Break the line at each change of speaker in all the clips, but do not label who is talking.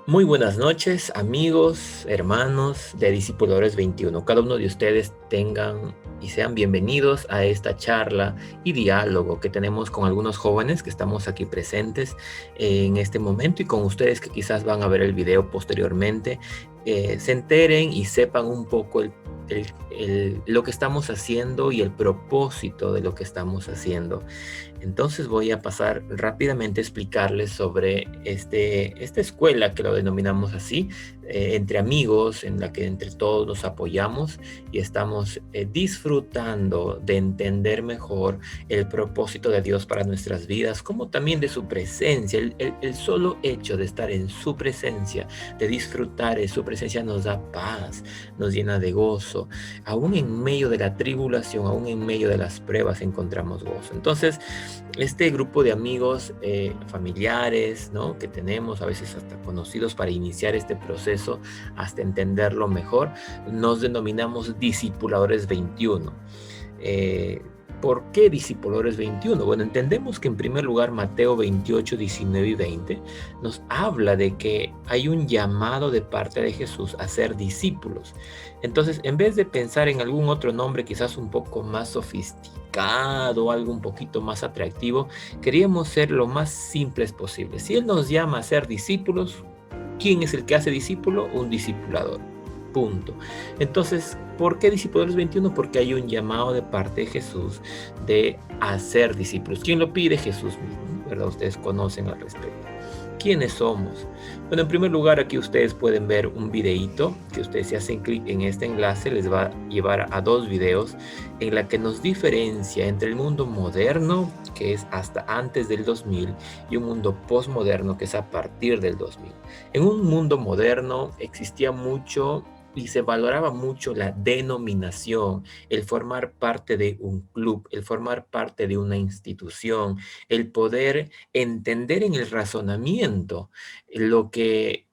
Muy buenas noches, amigos, hermanos de Discipuladores 21. Cada uno de ustedes tengan y sean bienvenidos a esta charla y diálogo que tenemos con algunos jóvenes que estamos aquí presentes en este momento y con ustedes que quizás van a ver el video posteriormente, se enteren y sepan un poco lo que estamos haciendo y el propósito de lo que estamos haciendo. Entonces voy a pasar rápidamente a explicarles sobre esta escuela que lo denominamos así, entre amigos, en la que entre todos nos apoyamos y estamos disfrutando de entender mejor el propósito de Dios para nuestras vidas, como también de su presencia. El solo hecho de estar en su presencia, de disfrutar de su presencia nos da paz, nos llena de gozo. Aún en medio de la tribulación, aún en medio de las pruebas encontramos gozo. Entonces, este grupo de amigos, familiares, ¿no?, que tenemos, a veces hasta conocidos, para iniciar este proceso, hasta entenderlo mejor, nos denominamos Discipuladores 21. ¿Por qué Discipuladores 21? Bueno, entendemos que en primer lugar Mateo 28, 19 y 20 nos habla de que hay un llamado de parte de Jesús a ser discípulos. Entonces, en vez de pensar en algún otro nombre quizás un poco más sofisticado, algo un poquito más atractivo, queríamos ser lo más simples posible. Si Él nos llama a ser discípulos, ¿quién es el que hace discípulo? Un discipulador. Punto. Entonces, ¿por qué Discipuladores 21? Porque hay un llamado de parte de Jesús de hacer discípulos. ¿Quién lo pide? Jesús mismo, ¿verdad? Ustedes conocen al respecto. ¿Quiénes somos? Bueno, en primer lugar, aquí ustedes pueden ver un videíto que ustedes, si hacen clic en este enlace, les va a llevar a dos videos en la que nos diferencia entre el mundo moderno, que es hasta antes del 2000, y un mundo postmoderno, que es a partir del 2000. En un mundo moderno existía mucho y se valoraba mucho la denominación, el formar parte de un club, el formar parte de una institución, el poder entender en el razonamiento lo que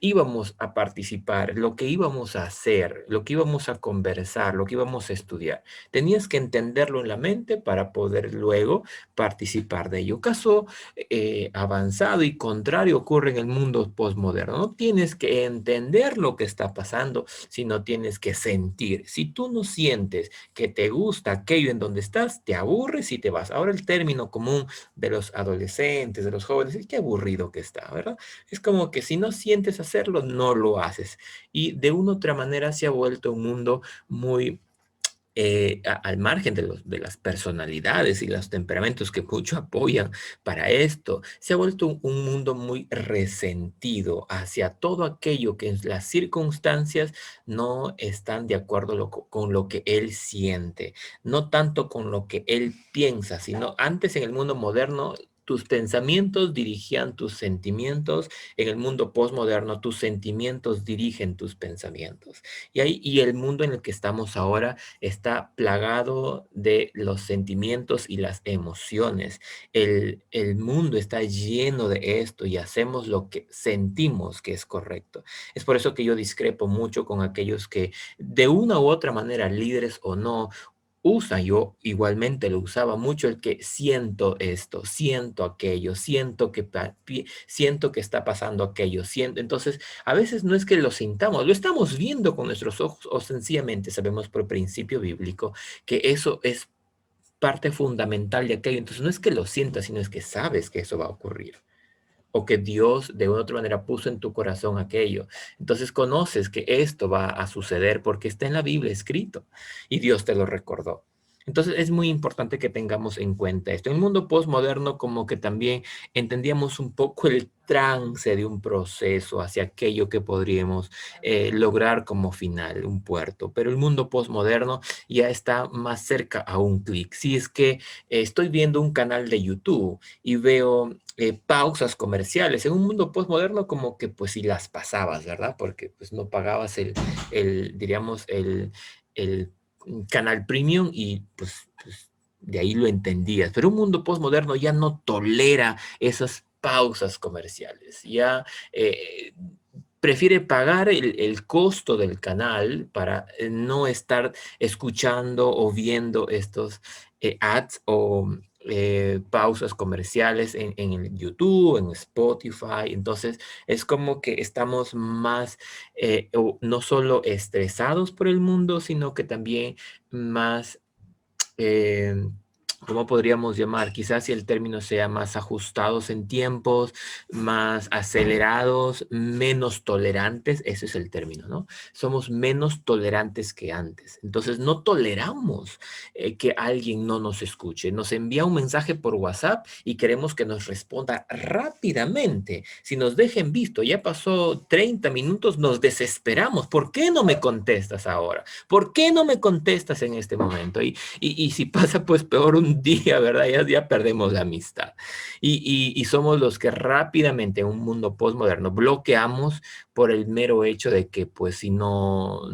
íbamos a participar, lo que íbamos a hacer, lo que íbamos a conversar, lo que íbamos a estudiar. Tenías que entenderlo en la mente para poder luego participar de ello. Caso avanzado y contrario ocurre en el mundo postmoderno. No tienes que entender lo que está pasando, sino tienes que sentir. Si tú no sientes que te gusta aquello en donde estás, te aburres y te vas. Ahora el término común de los adolescentes, de los jóvenes, es qué aburrido que está, ¿verdad? Es como que si no sientes hacerlo, no lo haces. Y de una u otra manera se ha vuelto un mundo muy al margen de las personalidades y los temperamentos que mucho apoyan para esto. Se ha vuelto un mundo muy resentido hacia todo aquello que en las circunstancias no están de acuerdo con lo que él siente, no tanto con lo que él piensa, sino antes en el mundo moderno. Tus pensamientos dirigían tus sentimientos. En el mundo postmoderno, tus sentimientos dirigen tus pensamientos. Y el mundo en el que estamos ahora está plagado de los sentimientos y las emociones. El mundo está lleno de esto y hacemos lo que sentimos que es correcto. Es por eso que yo discrepo mucho con aquellos que de una u otra manera, líderes o no, usa, yo igualmente lo usaba mucho, el que siento esto, siento aquello, siento que está pasando aquello, siento. Entonces, a veces no es que lo sintamos, lo estamos viendo con nuestros ojos o sencillamente sabemos por principio bíblico que eso es parte fundamental de aquello. Entonces, no es que lo sientas, sino es que sabes que eso va a ocurrir o que Dios de una u otra manera puso en tu corazón aquello. Entonces conoces que esto va a suceder porque está en la Biblia escrito y Dios te lo recordó. Entonces es muy importante que tengamos en cuenta esto. En el mundo postmoderno como que también entendíamos un poco el trance de un proceso hacia aquello que podríamos lograr como final, un puerto. Pero el mundo postmoderno ya está más cerca a un clic. Si es que estoy viendo un canal de YouTube y veo pausas comerciales. En un mundo postmoderno como que pues si las pasabas, ¿verdad? Porque pues no pagabas diríamos, el canal premium y pues de ahí lo entendías. Pero un mundo postmoderno ya no tolera esas pausas comerciales. Ya prefiere pagar el costo del canal para no estar escuchando o viendo estos ads pausas comerciales en el YouTube, en Spotify. Entonces, es como que estamos más, no solo estresados por el mundo, sino que también más eh, ¿cómo podríamos llamar? Quizás si el término sea más ajustados en tiempos, más acelerados, menos tolerantes, ese es el término, ¿no? Somos menos tolerantes que antes. Entonces no toleramos que alguien no nos escuche. Nos envía un mensaje por WhatsApp y queremos que nos responda rápidamente. Si nos dejen visto, ya pasó 30 minutos, nos desesperamos. ¿Por qué no me contestas ahora? ¿Por qué no me contestas en este momento? Y si pasa, pues peor un día, ¿verdad? Ya perdemos la amistad. Y somos los que rápidamente en un mundo postmoderno bloqueamos por el mero hecho de que, pues, si no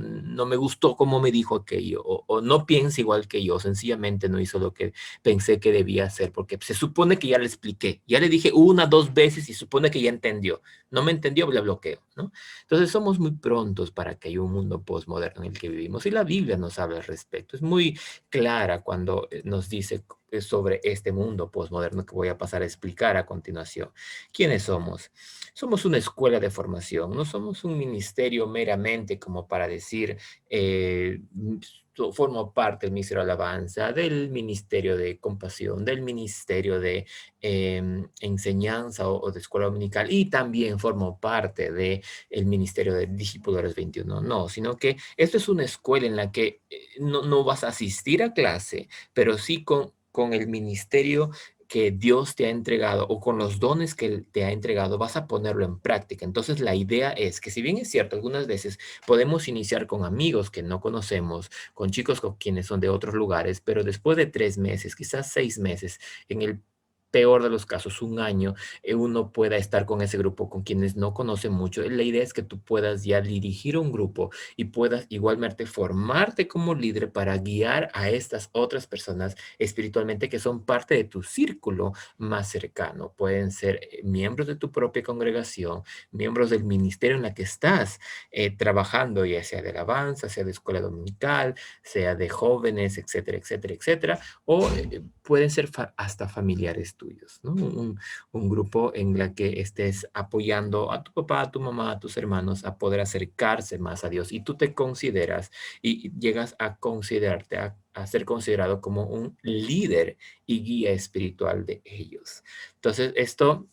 me gustó como me dijo aquello, o no piensa igual que yo, sencillamente no hizo lo que pensé que debía hacer, porque se supone que ya le expliqué, ya le dije una, dos veces y supone que ya entendió. No me entendió, le bloqueo, ¿no? Entonces somos muy prontos para que haya un mundo postmoderno en el que vivimos y la Biblia nos habla al respecto. Es muy clara cuando nos dice sobre este mundo postmoderno que voy a pasar a explicar a continuación. ¿Quiénes somos? Somos una escuela de formación, no somos un ministerio meramente como para decir, formo parte del Ministerio de Alabanza, del Ministerio de Compasión, del Ministerio de Enseñanza o de Escuela Dominical y también formo parte de el Ministerio de Discipuladores 21. No, sino que esto es una escuela en la que no vas a asistir a clase, pero sí con el ministerio que Dios te ha entregado o con los dones que Él te ha entregado, vas a ponerlo en práctica. Entonces, la idea es que si bien es cierto, algunas veces podemos iniciar con amigos que no conocemos, con chicos con quienes son de otros lugares, pero después de 3 meses, quizás 6 meses, en el peor de los casos, un año, uno pueda estar con ese grupo, con quienes no conocen mucho. La idea es que tú puedas ya dirigir un grupo y puedas igualmente formarte como líder para guiar a estas otras personas espiritualmente que son parte de tu círculo más cercano. Pueden ser miembros de tu propia congregación, miembros del ministerio en la que estás trabajando, ya sea de alabanza, sea de escuela dominical, sea de jóvenes, etcétera, etcétera, etcétera, o pueden ser hasta familiares tuyos, ¿no? Un grupo en la que estés apoyando a tu papá, a tu mamá, a tus hermanos a poder acercarse más a Dios y tú te consideras y llegas a considerarte, a ser considerado como un líder y guía espiritual de ellos. Entonces, esto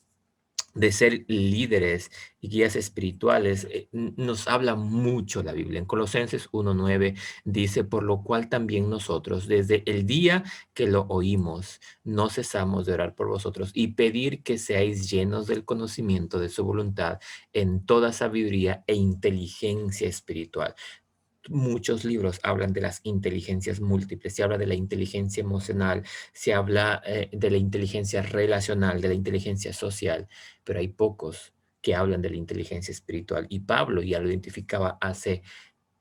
de ser líderes y guías espirituales, nos habla mucho la Biblia. En Colosenses 1:9 dice, por lo cual también nosotros, desde el día que lo oímos, no cesamos de orar por vosotros y pedir que seáis llenos del conocimiento de su voluntad en toda sabiduría e inteligencia espiritual. Muchos libros hablan de las inteligencias múltiples, se habla de la inteligencia emocional, se habla de la inteligencia relacional, de la inteligencia social, pero hay pocos que hablan de la inteligencia espiritual. Y Pablo ya lo identificaba hace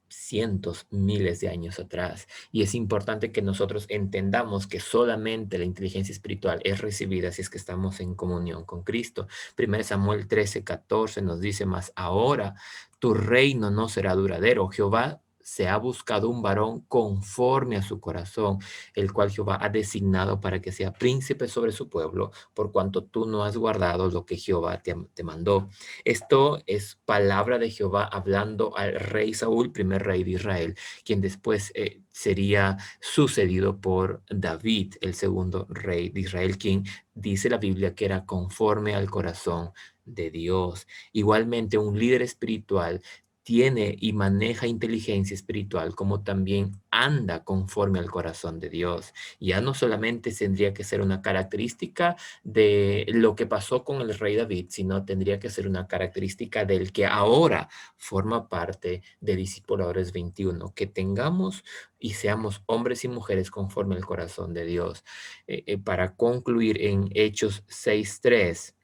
cientos, miles de años atrás. Y es importante que nosotros entendamos que solamente la inteligencia espiritual es recibida si es que estamos en comunión con Cristo. 1 Samuel 13:14 nos dice, más ahora tu reino no será duradero. Jehová se ha buscado un varón conforme a su corazón, el cual Jehová ha designado para que sea príncipe sobre su pueblo, por cuanto tú no has guardado lo que Jehová te mandó. Esto es palabra de Jehová hablando al rey Saúl, primer rey de Israel, quien después sería sucedido por David, el segundo rey de Israel, quien dice la Biblia que era conforme al corazón de Dios. Igualmente, un líder espiritual tiene y maneja inteligencia espiritual, como también anda conforme al corazón de Dios. Ya no solamente tendría que ser una característica de lo que pasó con el rey David, sino tendría que ser una característica del que ahora forma parte de Discipuladores 21, que tengamos y seamos hombres y mujeres conforme al corazón de Dios. Para concluir en Hechos 6:3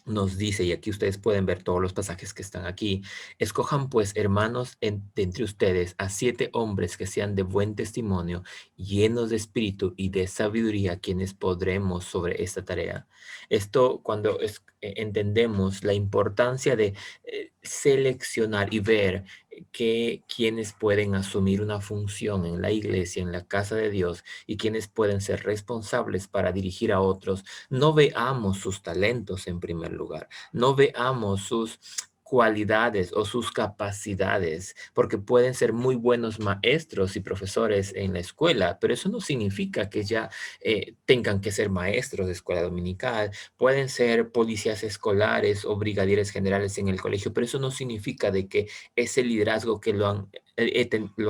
nos dice, y aquí ustedes pueden ver todos los pasajes que están aquí, escojan pues hermanos de entre ustedes a 7 hombres que sean de buen testimonio, llenos de espíritu y de sabiduría, quienes podremos sobre esta tarea. Esto cuando entendemos la importancia de seleccionar y ver que quienes pueden asumir una función en la iglesia, en la casa de Dios, y quienes pueden ser responsables para dirigir a otros, no veamos sus talentos en primer lugar, no veamos sus cualidades o sus capacidades, porque pueden ser muy buenos maestros y profesores en la escuela, pero eso no significa que ya tengan que ser maestros de escuela dominical. Pueden ser policías escolares o brigadieres generales en el colegio, pero eso no significa de que ese liderazgo que lo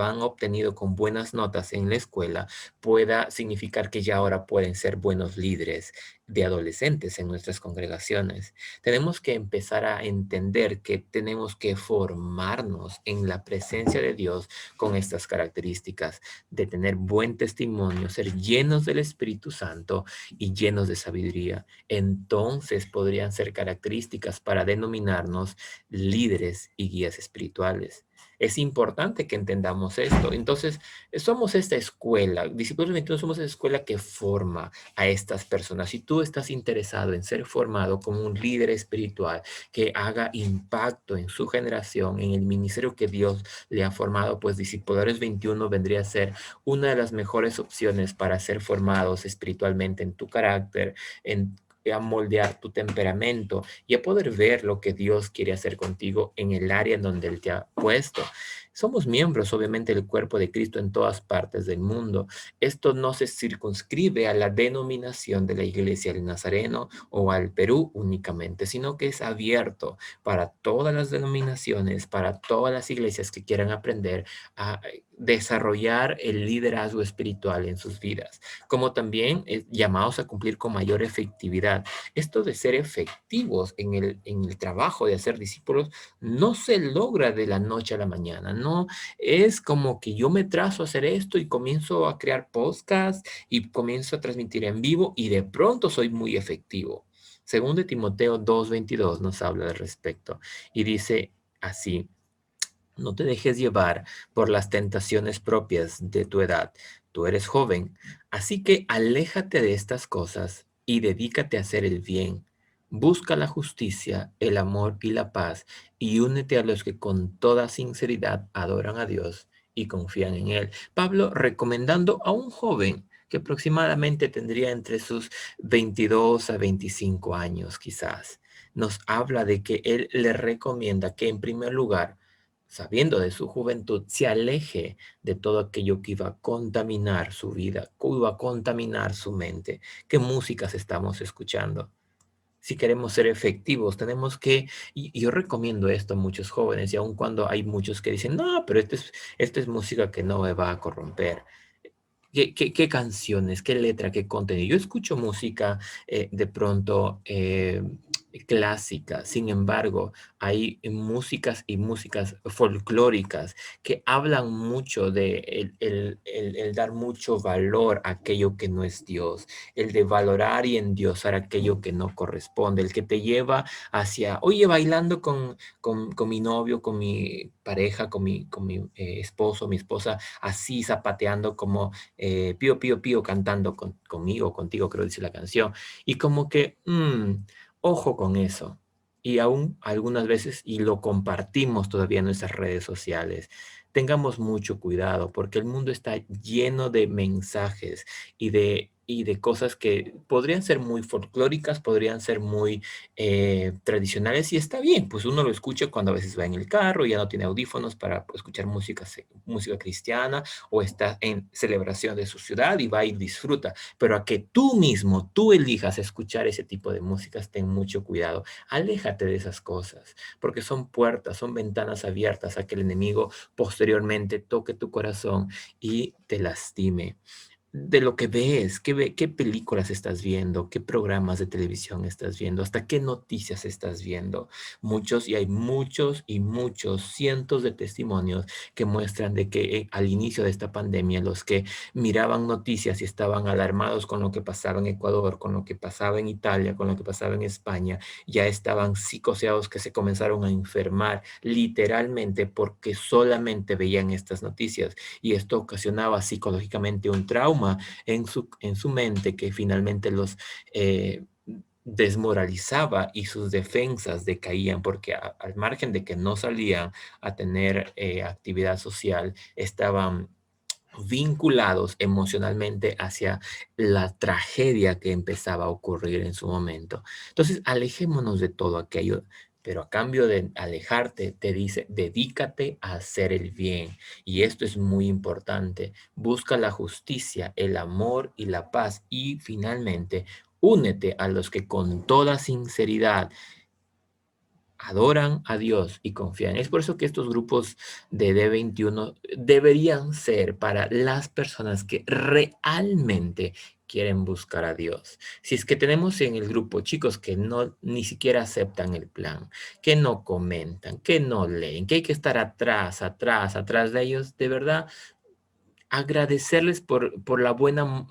han obtenido con buenas notas en la escuela pueda significar que ya ahora pueden ser buenos líderes de adolescentes en nuestras congregaciones. Tenemos que empezar a entender que tenemos que formarnos en la presencia de Dios con estas características de tener buen testimonio, ser llenos del Espíritu Santo y llenos de sabiduría. Entonces podrían ser características para denominarnos líderes y guías espirituales. Es importante que entendamos esto. Entonces, somos esta escuela, Discípulos 21 somos esa escuela que forma a estas personas. Si tú estás interesado en ser formado como un líder espiritual que haga impacto en su generación, en el ministerio que Dios le ha formado, pues Discipuladores 21 vendría a ser una de las mejores opciones para ser formados espiritualmente en tu carácter, en a moldear tu temperamento y a poder ver lo que Dios quiere hacer contigo en el área en donde Él te ha puesto. Somos miembros, obviamente, del cuerpo de Cristo en todas partes del mundo. Esto no se circunscribe a la denominación de la Iglesia del Nazareno o al Perú únicamente, sino que es abierto para todas las denominaciones, para todas las iglesias que quieran aprender a desarrollar el liderazgo espiritual en sus vidas, como también llamados a cumplir con mayor efectividad. Esto de ser efectivos en el trabajo de hacer discípulos no se logra de la noche a la mañana, no es como que yo me trazo a hacer esto y comienzo a crear podcasts y comienzo a transmitir en vivo y de pronto soy muy efectivo. Según de Timoteo 2:22 nos habla al respecto y dice así: no te dejes llevar por las tentaciones propias de tu edad. Tú eres joven, así que aléjate de estas cosas y dedícate a hacer el bien. Busca la justicia, el amor y la paz y únete a los que con toda sinceridad adoran a Dios y confían en Él. Pablo recomendando a un joven que aproximadamente tendría entre sus 22 a 25 años quizás. Nos habla de que él le recomienda que en primer lugar, sabiendo de su juventud, se aleje de todo aquello que iba a contaminar su vida, que iba a contaminar su mente. ¿Qué músicas estamos escuchando? Si queremos ser efectivos, tenemos que, y yo recomiendo esto a muchos jóvenes, y aun cuando hay muchos que dicen, no, pero esta es música que no me va a corromper. ¿Qué canciones, qué letra, qué contenido? Yo escucho música de pronto clásica, sin embargo, hay músicas y músicas folclóricas que hablan mucho de el dar mucho valor a aquello que no es Dios, el de valorar y endiosar aquello que no corresponde, el que te lleva hacia, oye, bailando con mi novio, con mi pareja, con mi esposo, mi esposa, así zapateando como pío, pío, pío, cantando conmigo, contigo, creo dice la canción. Y como que, ojo con eso. Y aún algunas veces, y lo compartimos todavía en nuestras redes sociales, tengamos mucho cuidado porque el mundo está lleno de mensajes y de cosas que podrían ser muy folclóricas, podrían ser muy tradicionales y está bien, pues uno lo escucha cuando a veces va en el carro y ya no tiene audífonos para escuchar música, música cristiana o está en celebración de su ciudad y va y disfruta. Pero a que tú mismo, tú elijas escuchar ese tipo de músicas, ten mucho cuidado. Aléjate de esas cosas, porque son puertas, son ventanas abiertas a que el enemigo posteriormente toque tu corazón y te lastime de lo que ves, qué películas estás viendo, qué programas de televisión estás viendo, hasta qué noticias estás viendo. Muchos, y hay muchos y muchos, cientos de testimonios que muestran de que al inicio de esta pandemia, los que miraban noticias y estaban alarmados con lo que pasaba en Ecuador, con lo que pasaba en Italia, con lo que pasaba en España, ya estaban psicoseados que se comenzaron a enfermar literalmente porque solamente veían estas noticias y esto ocasionaba psicológicamente un trauma en su mente que finalmente los desmoralizaba y sus defensas decaían porque al margen de que no salían a tener actividad social, estaban vinculados emocionalmente hacia la tragedia que empezaba a ocurrir en su momento. Entonces, alejémonos de todo aquello, pero a cambio de alejarte, te dice, dedícate a hacer el bien. Y esto es muy importante. Busca la justicia, el amor y la paz. Y finalmente, únete a los que con toda sinceridad adoran a Dios y confían. Es por eso que estos grupos de D21 deberían ser para las personas que realmente quieren buscar a Dios. Si es que tenemos en el grupo chicos que no ni siquiera aceptan el plan, que no comentan, que no leen, que hay que estar atrás, atrás, atrás de ellos, de verdad agradecerles por la buena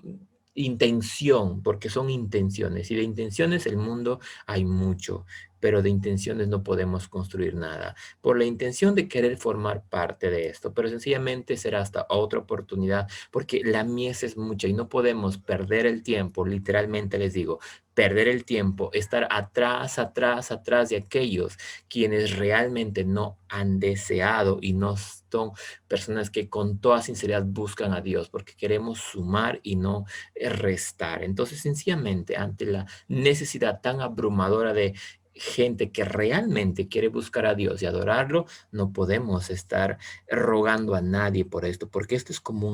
intención, porque son intenciones, y de intenciones el mundo hay mucho, pero de intenciones no podemos construir nada. Por la intención de querer formar parte de esto, pero sencillamente será hasta otra oportunidad, porque la mies es mucha y no podemos perder el tiempo, literalmente les digo, perder el tiempo, estar atrás, atrás, atrás de aquellos quienes realmente no han deseado y no son personas que con toda sinceridad buscan a Dios porque queremos sumar y no restar. Entonces, sencillamente, ante la necesidad tan abrumadora de gente que realmente quiere buscar a Dios y adorarlo, no podemos estar rogando a nadie por esto, porque esto es como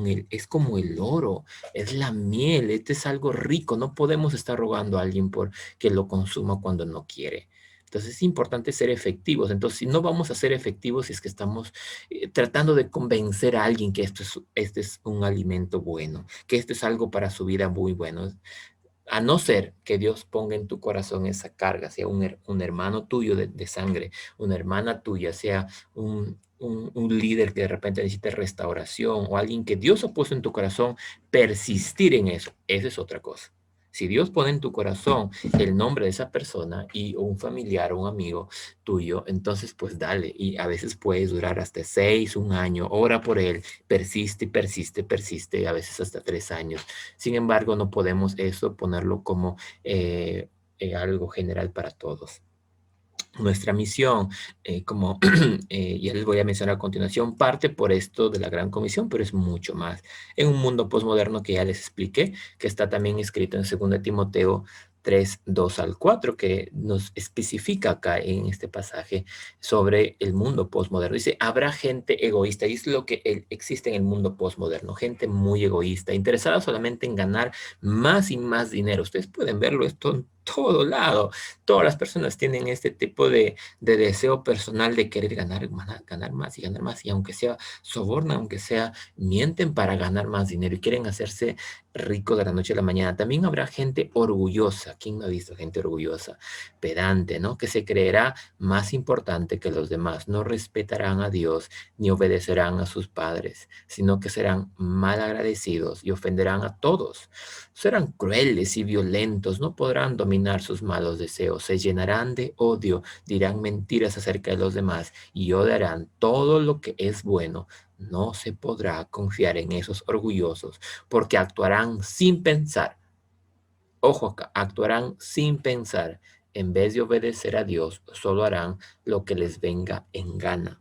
el oro, es la miel, este es algo rico, no podemos estar rogando a alguien por que lo consuma cuando no quiere. Entonces es importante ser efectivos. Entonces, si no vamos a ser efectivos, si es que estamos tratando de convencer a alguien que este es un alimento bueno, que esto es algo para su vida muy bueno. A no ser que Dios ponga en tu corazón esa carga, sea un hermano tuyo de sangre, una hermana tuya, sea un líder que de repente necesite restauración o alguien que Dios ha puesto en tu corazón, persistir en eso, esa es otra cosa. Si Dios pone en tu corazón el nombre de esa persona y un familiar o un amigo tuyo, entonces pues dale. Y a veces puedes durar hasta 6, un año, ora por él, persiste, persiste, persiste, a veces hasta 3 años. Sin embargo, no podemos eso ponerlo como algo general para todos. Nuestra misión, como ya les voy a mencionar a continuación, parte por esto de la Gran Comisión, pero es mucho más. En un mundo posmoderno que ya les expliqué, que está también escrito en 2 Timoteo 3:2 al 4, que nos especifica acá en este pasaje sobre el mundo posmoderno. Dice, habrá gente egoísta, y es lo que existe en el mundo posmoderno, gente muy egoísta, interesada solamente en ganar más y más dinero. Ustedes pueden verlo esto en todo lado. Todas las personas tienen este tipo de deseo personal de querer ganar más y ganar más. Y aunque sea sobornan, aunque sea mienten para ganar más dinero y quieren hacerse ricos de la noche a la mañana. También habrá gente orgullosa. ¿Quién no ha visto gente orgullosa? Pedante, ¿no? Que se creerá más importante que los demás. No respetarán a Dios ni obedecerán a sus padres, sino que serán mal agradecidos y ofenderán a todos. Serán crueles y violentos, no podrán dominar sus malos deseos, se llenarán de odio, dirán mentiras acerca de los demás y odiarán todo lo que es bueno. No se podrá confiar en esos orgullosos porque actuarán sin pensar. Ojo acá, actuarán sin pensar. En vez de obedecer a Dios, solo harán lo que les venga en gana.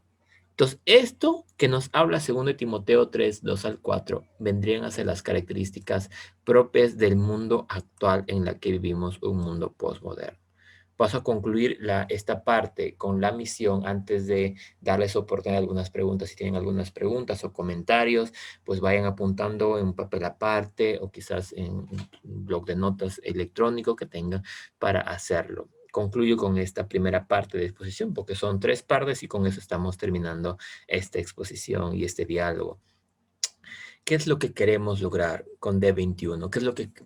Entonces, esto que nos habla 2 Timoteo 3:2 al 4 vendrían a ser las características propias del mundo actual en la que vivimos, un mundo postmoderno. Paso a concluir esta parte con la misión antes de darles oportunidad a algunas preguntas. Si tienen algunas preguntas o comentarios, pues vayan apuntando en un papel aparte o quizás en un blog de notas electrónico que tengan para hacerlo. Concluyo con esta primera parte de exposición porque son 3 partes y con eso estamos terminando esta exposición y este diálogo. ¿Qué es lo que queremos lograr con D21?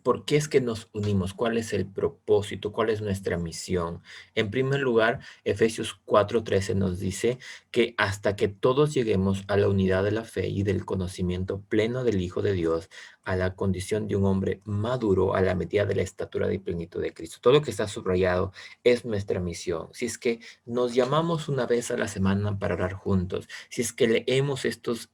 ¿Por qué es que nos unimos? ¿Cuál es el propósito? ¿Cuál es nuestra misión? En primer lugar, Efesios 4:13 nos dice que hasta que todos lleguemos a la unidad de la fe y del conocimiento pleno del Hijo de Dios, a la condición de un hombre maduro a la medida de la estatura de plenitud de Cristo. Todo lo que está subrayado es nuestra misión. Si es que nos llamamos una vez a la semana para orar juntos, si es que leemos estos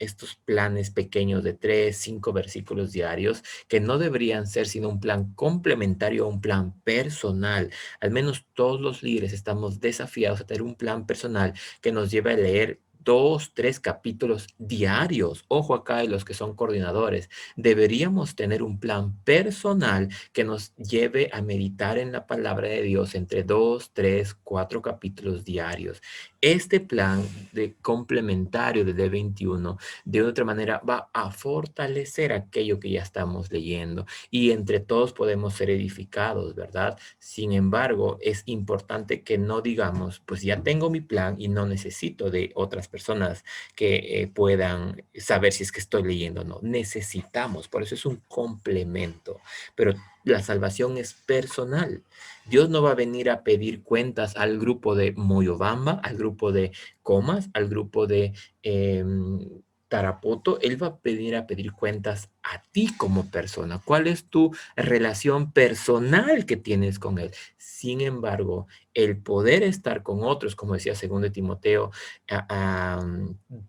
planes pequeños de 3, 5 versículos diarios, que no deberían ser sino un plan complementario a un plan personal. Al menos todos los líderes estamos desafiados a tener un plan personal que nos lleve a leer 2, 3 capítulos diarios. Ojo acá de los que son coordinadores. Deberíamos tener un plan personal que nos lleve a meditar en la palabra de Dios entre 2, 3, 4 capítulos diarios. Este plan de complementario de D21 de otra manera va a fortalecer aquello que ya estamos leyendo y entre todos podemos ser edificados, ¿verdad? Sin embargo, es importante que no digamos, pues ya tengo mi plan y no necesito de otras personas que puedan saber si es que estoy leyendo o no. Necesitamos, por eso es un complemento, pero la salvación es personal. Dios no va a venir a pedir cuentas al grupo de Moyobamba, al grupo de Comas, al grupo de Tarapoto. Él va a venir a pedir cuentas a ti como persona. ¿Cuál es tu relación personal que tienes con Él? Sin embargo, el poder estar con otros, como decía 2 Timoteo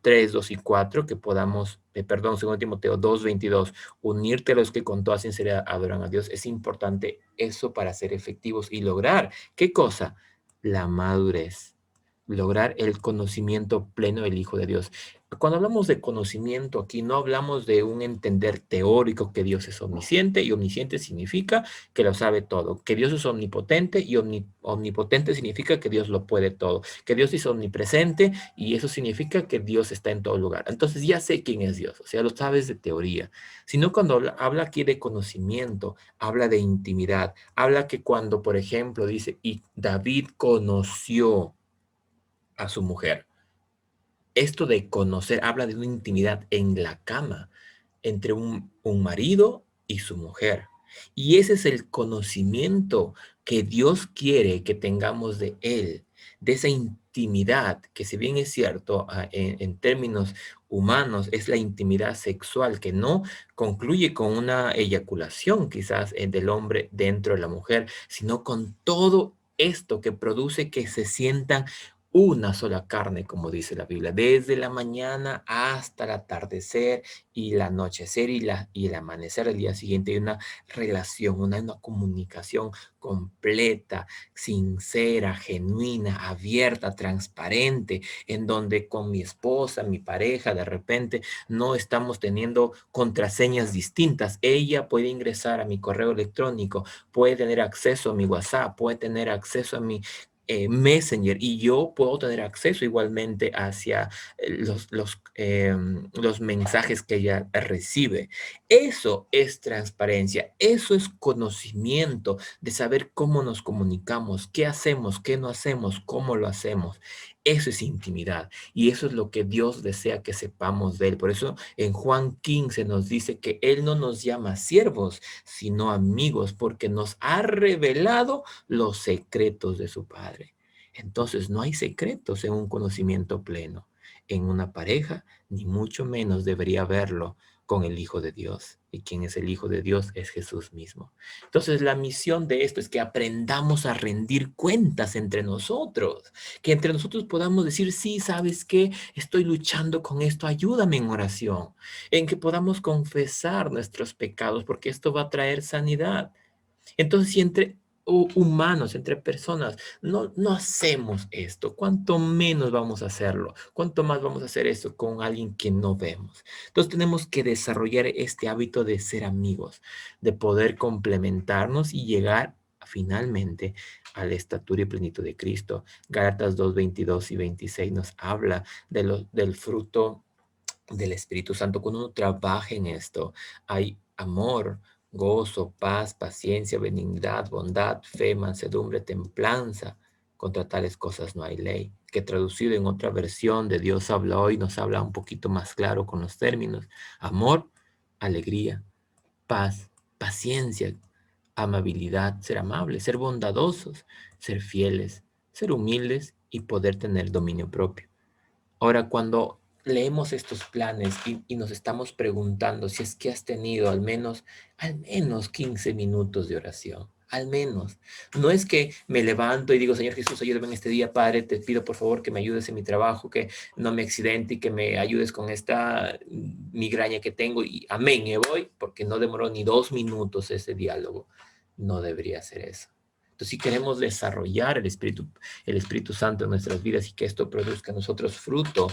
3, 2 y 4, que podamos, perdón, 2 Timoteo 2, 22, unirte a los que con toda sinceridad adoran a Dios, es importante eso para ser efectivos y lograr, ¿qué cosa? La madurez, lograr el conocimiento pleno del Hijo de Dios. Cuando hablamos de conocimiento aquí, no hablamos de un entender teórico que Dios es omnisciente, y omnisciente significa que lo sabe todo, que Dios es omnipotente, y omnipotente significa que Dios lo puede todo, que Dios es omnipresente y eso significa que Dios está en todo lugar. Entonces ya sé quién es Dios, o sea, lo sabes de teoría, sino cuando habla aquí de conocimiento, habla de intimidad, habla que cuando, por ejemplo, dice, y David conoció a su mujer. Esto de conocer habla de una intimidad en la cama entre un marido y su mujer. Y ese es el conocimiento que Dios quiere que tengamos de Él, de esa intimidad, que si bien es cierto, en términos humanos, es la intimidad sexual, que no concluye con una eyaculación quizás del hombre dentro de la mujer, sino con todo esto que produce que se sientan una sola carne, como dice la Biblia, desde la mañana hasta el atardecer y el anochecer y el amanecer del día siguiente. Hay una relación, una comunicación completa, sincera, genuina, abierta, transparente, en donde con mi esposa, mi pareja, de repente no estamos teniendo contraseñas distintas. Ella puede ingresar a mi correo electrónico, puede tener acceso a mi WhatsApp, puede tener acceso a mi Messenger, y yo puedo tener acceso igualmente hacia los mensajes que ella recibe. Eso es transparencia, eso es conocimiento de saber cómo nos comunicamos, qué hacemos, qué no hacemos, cómo lo hacemos. Eso es intimidad y eso es lo que Dios desea que sepamos de Él. Por eso en Juan 15 nos dice que Él no nos llama siervos, sino amigos, porque nos ha revelado los secretos de su Padre. Entonces, no hay secretos en un conocimiento pleno, en una pareja, ni mucho menos debería haberlo con el Hijo de Dios. Y quien es el Hijo de Dios es Jesús mismo. Entonces, la misión de esto es que aprendamos a rendir cuentas entre nosotros, que entre nosotros podamos decir, sí, ¿sabes qué? Estoy luchando con esto, ayúdame en oración, en que podamos confesar nuestros pecados, porque esto va a traer sanidad. Entonces, si entre humanos, entre personas, no hacemos esto, ¿cuánto menos vamos a hacerlo? ¿Cuánto más vamos a hacer esto con alguien que no vemos? Entonces, tenemos que desarrollar este hábito de ser amigos, de poder complementarnos y llegar finalmente a la estatura y plenitud de Cristo. Gálatas 2, 22 y 26 nos habla del fruto del Espíritu Santo. Cuando uno trabaja en esto, hay amor, gozo, paz, paciencia, benignidad, bondad, fe, mansedumbre, templanza. Contra tales cosas no hay ley. Que traducido en otra versión de Dios habla hoy, nos habla un poquito más claro con los términos. Amor, alegría, paz, paciencia, amabilidad, ser amables, ser bondadosos, ser fieles, ser humildes y poder tener dominio propio. Ahora, cuando leemos estos planes y nos estamos preguntando si es que has tenido al menos 15 minutos de oración. Al menos. No es que me levanto y digo, Señor Jesús, ayúdame en este día, Padre, te pido por favor que me ayudes en mi trabajo, que no me accidente y que me ayudes con esta migraña que tengo. Y amén, me voy, porque no demoró ni 2 minutos ese diálogo. No debería ser eso. Entonces, si queremos desarrollar el Espíritu Santo en nuestras vidas y que esto produzca en nosotros fruto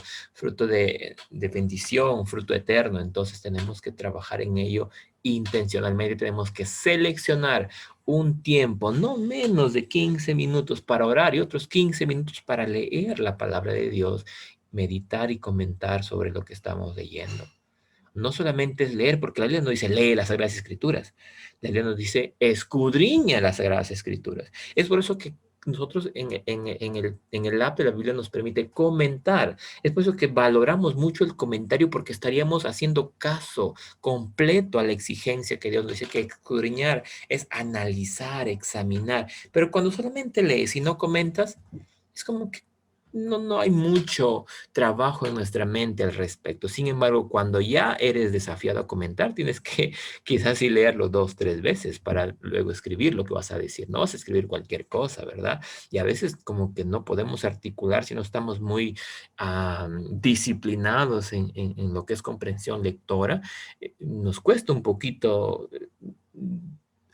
de bendición, fruto eterno, entonces tenemos que trabajar en ello intencionalmente, tenemos que seleccionar un tiempo, no menos de 15 minutos para orar y otros 15 minutos para leer la palabra de Dios, meditar y comentar sobre lo que estamos leyendo. No solamente es leer, porque la Biblia no dice lee las Sagradas Escrituras. La Biblia nos dice escudriña las Sagradas Escrituras. Es por eso que nosotros en el app de la Biblia nos permite comentar. Es por eso que valoramos mucho el comentario porque estaríamos haciendo caso completo a la exigencia que Dios nos dice que escudriñar es analizar, examinar. Pero cuando solamente lees y no comentas, es como que no hay mucho trabajo en nuestra mente al respecto. Sin embargo, cuando ya eres desafiado a comentar, tienes que quizás sí leerlo 2, 3 veces para luego escribir lo que vas a decir. No vas a escribir cualquier cosa, ¿verdad? Y a veces como que no podemos articular si no estamos muy disciplinados en lo que es comprensión lectora. Nos cuesta un poquito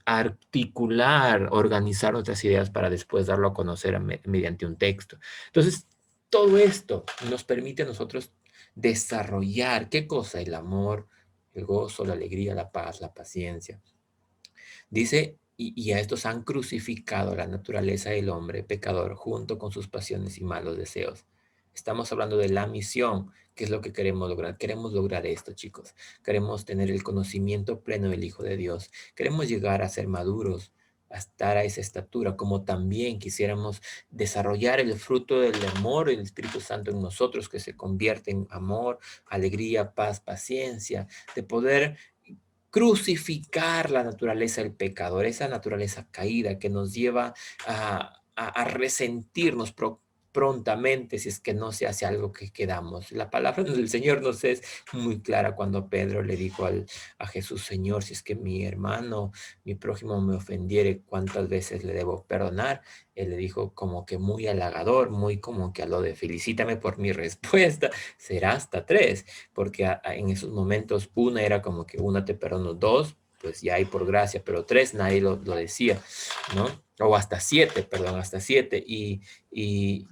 articular, organizar nuestras ideas para después darlo a conocer mediante un texto. Entonces, todo esto nos permite a nosotros desarrollar, ¿qué cosa? El amor, el gozo, la alegría, la paz, la paciencia. Dice, y a estos han crucificado la naturaleza del hombre pecador junto con sus pasiones y malos deseos. Estamos hablando de la misión, que es lo que queremos lograr. Queremos lograr esto, chicos. Queremos tener el conocimiento pleno del Hijo de Dios. Queremos llegar a ser maduros, a estar a esa estatura, como también quisiéramos desarrollar el fruto del amor, el Espíritu Santo en nosotros, que se convierte en amor, alegría, paz, paciencia, de poder crucificar la naturaleza del pecador, esa naturaleza caída que nos lleva a resentirnos prontamente si es que no se hace algo que quedamos. La palabra del Señor nos es muy clara cuando Pedro le dijo a Jesús, Señor, si es que mi hermano, mi prójimo me ofendiere, ¿cuántas veces le debo perdonar? Él le dijo como que muy halagador, muy como que a lo de felicítame por mi respuesta, será hasta 3 porque en esos momentos una era como que una te perdono, 2, pues ya hay por gracia, pero 3 nadie lo decía, ¿no? O hasta 7, perdón, hasta 7, y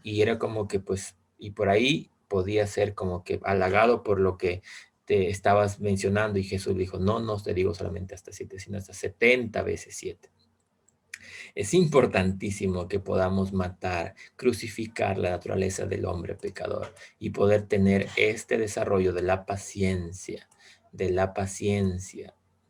era como que pues, y por ahí podía ser como que halagado por lo que te estabas mencionando, y Jesús dijo, no, no te digo solamente hasta 7, sino hasta 70 veces 7. Es importantísimo que podamos matar, crucificar la naturaleza del hombre pecador y poder tener este desarrollo de la paciencia,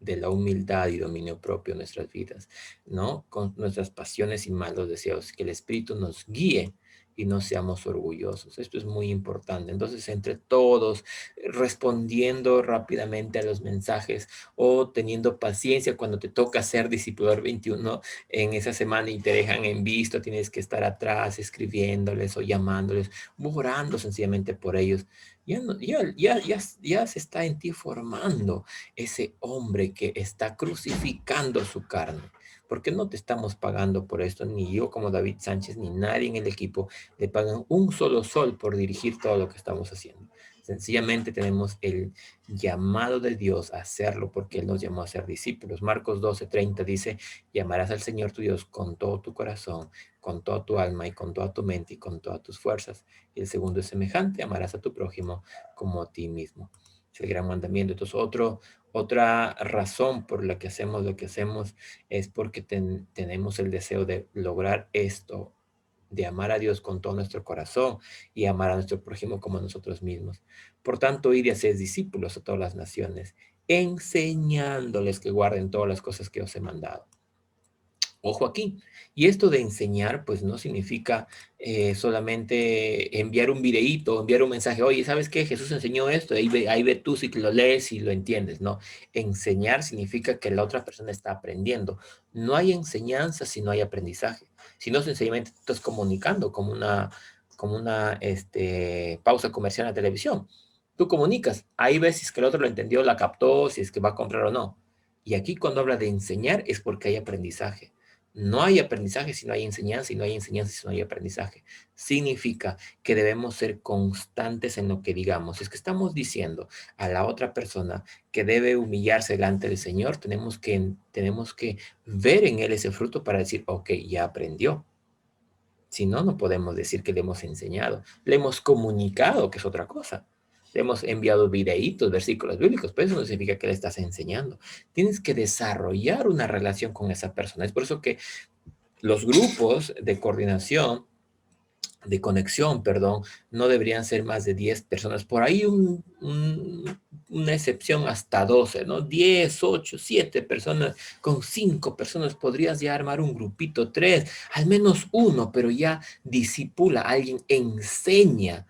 de la humildad y dominio propio en nuestras vidas, ¿no? Con nuestras pasiones y malos deseos, que el Espíritu nos guíe y no seamos orgullosos. Esto es muy importante. Entonces, entre todos, respondiendo rápidamente a los mensajes o teniendo paciencia cuando te toca ser discipulador 21 en esa semana y te dejan en visto, tienes que estar atrás escribiéndoles o llamándoles, orando sencillamente por ellos. Ya se está en ti formando ese hombre que está crucificando su carne. Porque no te estamos pagando por esto, ni yo como David Sánchez, ni nadie en el equipo le pagan un solo sol por dirigir todo lo que estamos haciendo. Sencillamente tenemos el llamado de Dios a hacerlo porque Él nos llamó a ser discípulos. Marcos 12:30 dice, y amarás al Señor tu Dios con todo tu corazón, con toda tu alma y con toda tu mente y con todas tus fuerzas. Y el segundo es semejante, amarás a tu prójimo como a ti mismo. Es el gran mandamiento. Entonces, otra razón por la que hacemos lo que hacemos es porque tenemos el deseo de lograr esto, de amar a Dios con todo nuestro corazón y amar a nuestro prójimo como a nosotros mismos. Por tanto, id y haced discípulos a todas las naciones, enseñándoles que guarden todas las cosas que os he mandado. Ojo aquí. Y esto de enseñar, pues no significa solamente enviar un videíto, enviar un mensaje, oye, ¿sabes qué? Jesús enseñó esto, ahí ve tú si lo lees y lo entiendes, ¿no? Enseñar significa que la otra persona está aprendiendo. No hay enseñanza si no hay aprendizaje. Si no, sencillamente tú estás comunicando como una pausa comercial en la televisión. Tú comunicas, ahí ves si es que el otro lo entendió, la captó, si es que va a comprar o no. Y aquí cuando habla de enseñar es porque hay aprendizaje. No hay aprendizaje si no hay enseñanza y no hay enseñanza si no hay aprendizaje. Significa que debemos ser constantes en lo que digamos. Si es que estamos diciendo a la otra persona que debe humillarse delante del Señor, tenemos que ver en él ese fruto para decir, ok, ya aprendió. Si no, no podemos decir que le hemos enseñado. Le hemos comunicado, que es otra cosa. Le hemos enviado videitos, versículos bíblicos, pero eso no significa que le estás enseñando. Tienes que desarrollar una relación con esa persona. Es por eso que los grupos de coordinación, de conexión, perdón, no deberían ser más de 10 personas. Por ahí una excepción hasta 12, ¿no? 10, 8, 7 personas, con 5 personas podrías ya armar un grupito, 3, al menos uno, pero ya disipula, alguien enseña.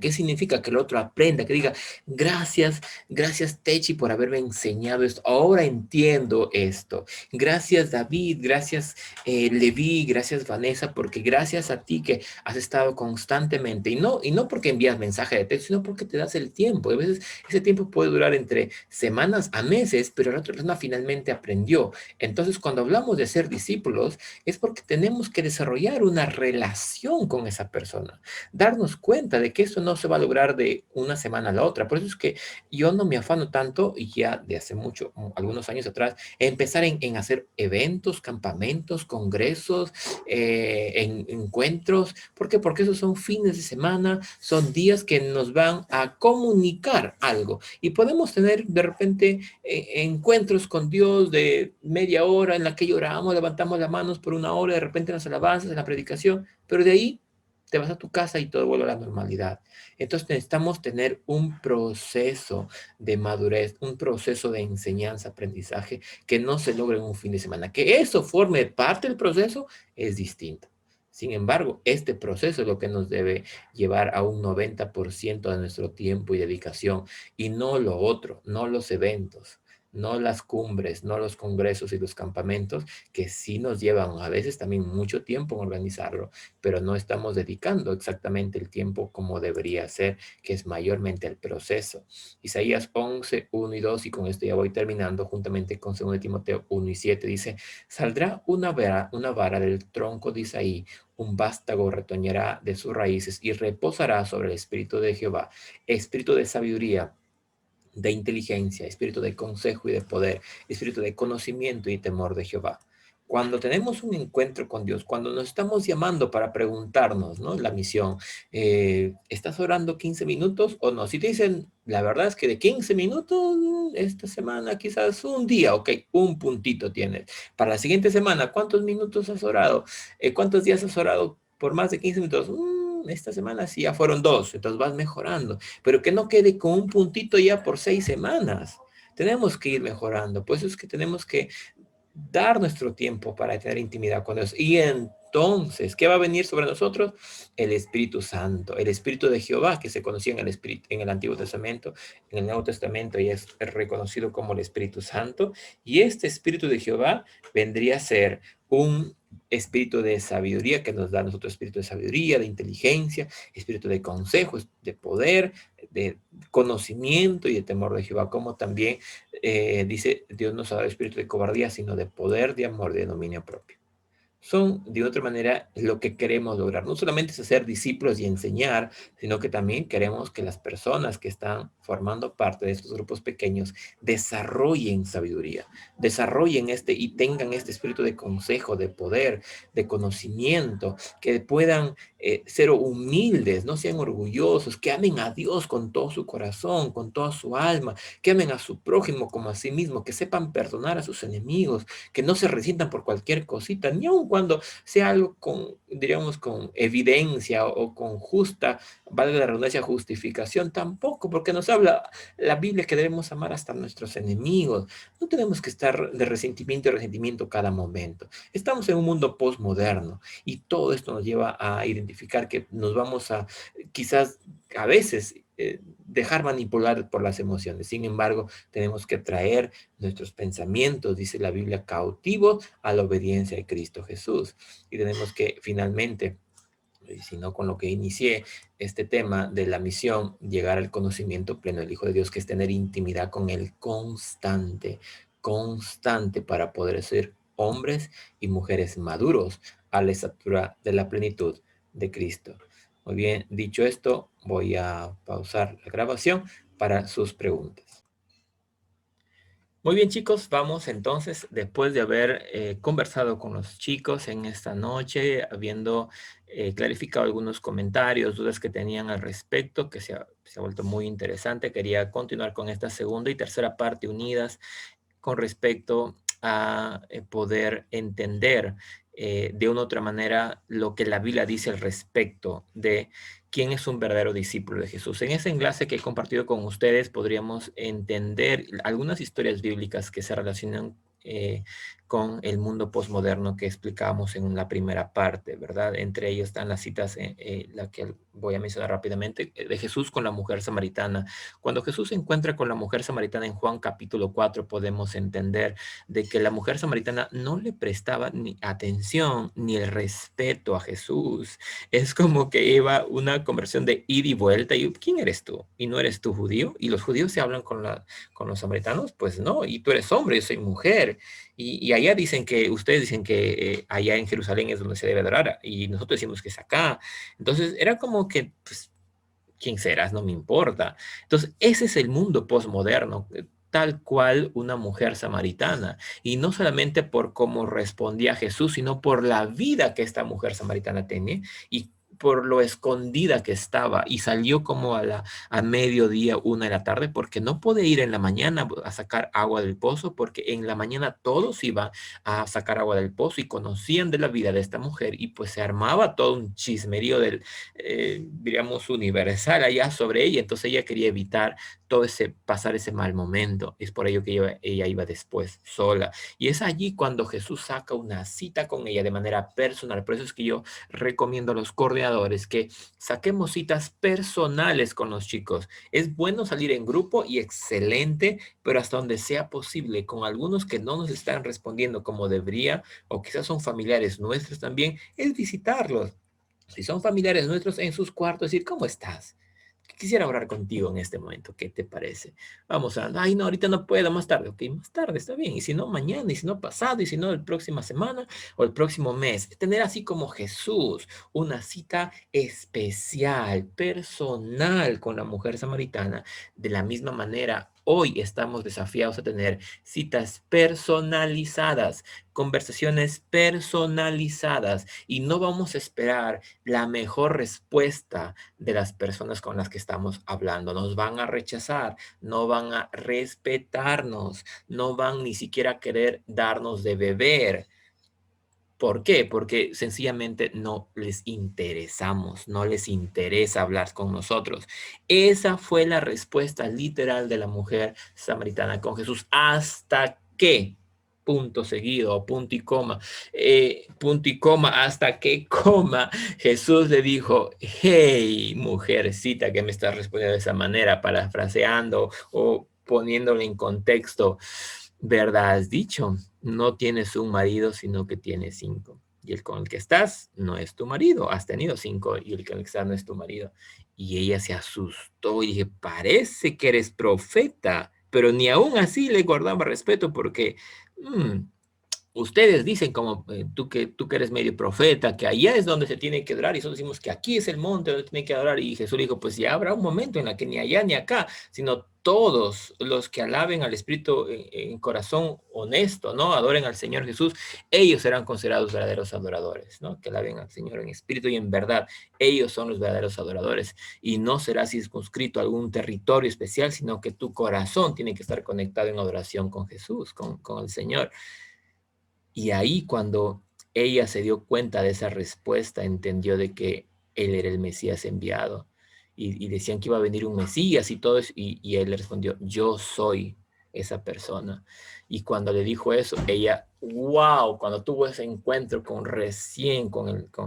¿Qué significa? Que el otro aprenda, que diga, gracias, gracias Techi por haberme enseñado esto, ahora entiendo esto. Gracias David, gracias Levi, gracias Vanessa, porque gracias a ti que has estado constantemente, y no porque envías mensaje de texto, sino porque te das el tiempo. A veces ese tiempo puede durar entre semanas a meses, pero la otra persona finalmente aprendió. Entonces, cuando hablamos de ser discípulos, es porque tenemos que desarrollar una relación con esa persona, darnos cuenta de que esto no se va a lograr de una semana a la otra. Por eso es que yo no me afano tanto, y ya de hace mucho, algunos años atrás, empezar en hacer eventos, campamentos, congresos, en encuentros. ¿Por qué? Porque esos son fines de semana, son días que nos van a comunicar algo. Y podemos tener de repente encuentros con Dios de media hora en la que lloramos, levantamos las manos por una hora, de repente en las alabanzas, en la predicación, pero de ahí te vas a tu casa y todo vuelve a la normalidad. Entonces necesitamos tener un proceso de madurez, un proceso de enseñanza, aprendizaje, que no se logre en un fin de semana. Que eso forme parte del proceso es distinto. Sin embargo, este proceso es lo que nos debe llevar a un 90% de nuestro tiempo y dedicación, y no lo otro, no los eventos, no las cumbres, no los congresos y los campamentos, que sí nos llevan a veces también mucho tiempo en organizarlo, pero no estamos dedicando exactamente el tiempo como debería ser, que es mayormente el proceso. Isaías 11, 1 y 2, y con esto ya voy terminando, juntamente con 2 Timoteo 1 y 7, dice, saldrá una vara del tronco de Isaí, un vástago retoñará de sus raíces y reposará sobre el espíritu de Jehová, espíritu de sabiduría, de inteligencia, espíritu de consejo y de poder, espíritu de conocimiento y temor de Jehová. Cuando tenemos un encuentro con Dios, cuando nos estamos llamando para preguntarnos, ¿no? La misión, ¿estás orando 15 minutos o no? Si te dicen, la verdad es que de 15 minutos, esta semana quizás un día, ok, un puntito tienes. Para la siguiente semana, ¿cuántos minutos has orado? ¿Cuántos días has orado por más de 15 minutos? Esta semana sí, ya fueron 2, entonces vas mejorando, pero que no quede con un puntito ya por 6 semanas. Tenemos que ir mejorando, pues es que tenemos que dar nuestro tiempo para tener intimidad con Dios. Y entonces, ¿qué va a venir sobre nosotros? El Espíritu Santo, el Espíritu de Jehová, que se conocía en el Antiguo Testamento, en el Nuevo Testamento, y es reconocido como el Espíritu Santo. Y este Espíritu de Jehová vendría a ser un espíritu de sabiduría que nos da a nosotros, espíritu de sabiduría, de inteligencia, espíritu de consejo, de poder, de conocimiento y de temor de Jehová, como también dice, Dios no ha dado espíritu de cobardía, sino de poder, de amor, de dominio propio. Son, de otra manera, lo que queremos lograr. No solamente es hacer discípulos y enseñar, sino que también queremos que las personas que están formando parte de estos grupos pequeños desarrollen sabiduría, desarrollen y tengan este espíritu de consejo, de poder, de conocimiento, que puedan ser humildes, no sean orgullosos, que amen a Dios con todo su corazón, con toda su alma, que amen a su prójimo como a sí mismo, que sepan perdonar a sus enemigos, que no se resientan por cualquier cosita, ni aun cuando sea algo con, diríamos, con evidencia o con justa, valga la redundancia, justificación, tampoco, porque nos habla la Biblia que debemos amar hasta nuestros enemigos. No tenemos que estar de resentimiento y resentimiento cada momento. Estamos en un mundo postmoderno y todo esto nos lleva a identificar que nos vamos a, quizás a veces, dejar manipular por las emociones. Sin embargo, tenemos que traer nuestros pensamientos, dice la Biblia, cautivos a la obediencia de Cristo Jesús. Y tenemos que finalmente sino con lo que inicié este tema de la misión, llegar al conocimiento pleno del Hijo de Dios, que es tener intimidad con Él constante, constante para poder ser hombres y mujeres maduros a la estatura de la plenitud de Cristo. Muy bien, dicho esto, voy a pausar la grabación para sus preguntas. Muy bien, chicos, vamos entonces, después de haber conversado con los chicos en esta noche, habiendo clarificado algunos comentarios, dudas que tenían al respecto, que se ha vuelto muy interesante, quería continuar con esta segunda y tercera parte unidas con respecto a poder entender de una u otra manera lo que la Biblia dice al respecto de quién es un verdadero discípulo de Jesús. En ese enlace que he compartido con ustedes podríamos entender algunas historias bíblicas que se relacionan con el mundo posmoderno que explicábamos en la primera parte, ¿verdad? Entre ellas están las citas, la que voy a mencionar rápidamente, de Jesús con la mujer samaritana. Cuando Jesús se encuentra con la mujer samaritana en Juan capítulo 4, podemos entender de que la mujer samaritana no le prestaba ni atención ni el respeto a Jesús. Es como que iba una conversión de ida y vuelta. Y ¿quién eres tú? ¿Y no eres tú judío? ¿Y los judíos se hablan con los samaritanos? Pues no. Y tú eres hombre, yo soy mujer. Y allá dicen que, ustedes dicen que allá en Jerusalén es donde se debe adorar. Y nosotros decimos que es acá. Entonces era como que, pues, quién serás, no me importa. Entonces, ese es el mundo posmoderno, tal cual una mujer samaritana. Y no solamente por cómo respondía a Jesús, sino por la vida que esta mujer samaritana tenía y por lo escondida que estaba y salió como a mediodía, 1 de la tarde, porque no puede ir en la mañana a sacar agua del pozo, porque en la mañana todos iban a sacar agua del pozo y conocían de la vida de esta mujer y pues se armaba todo un chismerío diríamos, universal allá sobre ella. Entonces ella quería evitar pasar ese mal momento. Es por ello que ella iba después sola. Y es allí cuando Jesús saca una cita con ella de manera personal. Por eso es que yo recomiendo a los coordinadores que saquemos citas personales con los chicos. Es bueno salir en grupo y excelente, pero hasta donde sea posible, con algunos que no nos están respondiendo como debería, o quizás son familiares nuestros también, es visitarlos. Si son familiares nuestros, en sus cuartos, decir, ¿cómo estás? Quisiera hablar contigo en este momento, ¿qué te parece? Vamos a, ay, no, ahorita no puedo, más tarde, ok, más tarde, está bien, y si no, mañana, y si no, pasado, y si no, la próxima semana o el próximo mes. Tener así como Jesús, una cita especial, personal con la mujer samaritana. De la misma manera, hoy estamos desafiados a tener citas personalizadas, conversaciones personalizadas, y no vamos a esperar la mejor respuesta de las personas con las que estamos hablando. Nos van a rechazar, no van a respetarnos, no van ni siquiera a querer darnos de beber. ¿Por qué? Porque sencillamente no les interesamos, no les interesa hablar con nosotros. Esa fue la respuesta literal de la mujer samaritana con Jesús. ¿Hasta qué? Punto seguido, punto y coma, hasta que coma. Jesús le dijo, hey, mujercita que me estás respondiendo de esa manera, parafraseando o poniéndole en contexto. ¿Verdad has dicho? No tienes un marido, sino que tienes 5. Y el con el que estás no es tu marido. Has tenido 5 y el con el que estás no es tu marido. Y ella se asustó y dije, parece que eres profeta. Pero ni aún así le guardaba respeto porque ustedes dicen como tú que eres medio profeta, que allá es donde se tiene que adorar, y nosotros decimos que aquí es el monte donde tiene que adorar, y Jesús dijo, pues ya habrá un momento en la que ni allá ni acá, sino todos los que alaben al Espíritu en corazón honesto, ¿no? Adoren al Señor Jesús, ellos serán considerados verdaderos adoradores, ¿no? Que alaben al Señor en espíritu y en verdad, ellos son los verdaderos adoradores, y no será circunscrito a algún territorio especial, sino que tu corazón tiene que estar conectado en adoración con Jesús, con el Señor. Y ahí cuando ella se dio cuenta de esa respuesta, entendió de que él era el Mesías enviado. Y decían que iba a venir un Mesías y todo eso, y él le respondió, yo soy esa persona. Y cuando le dijo eso, ella wow, cuando tuvo ese encuentro con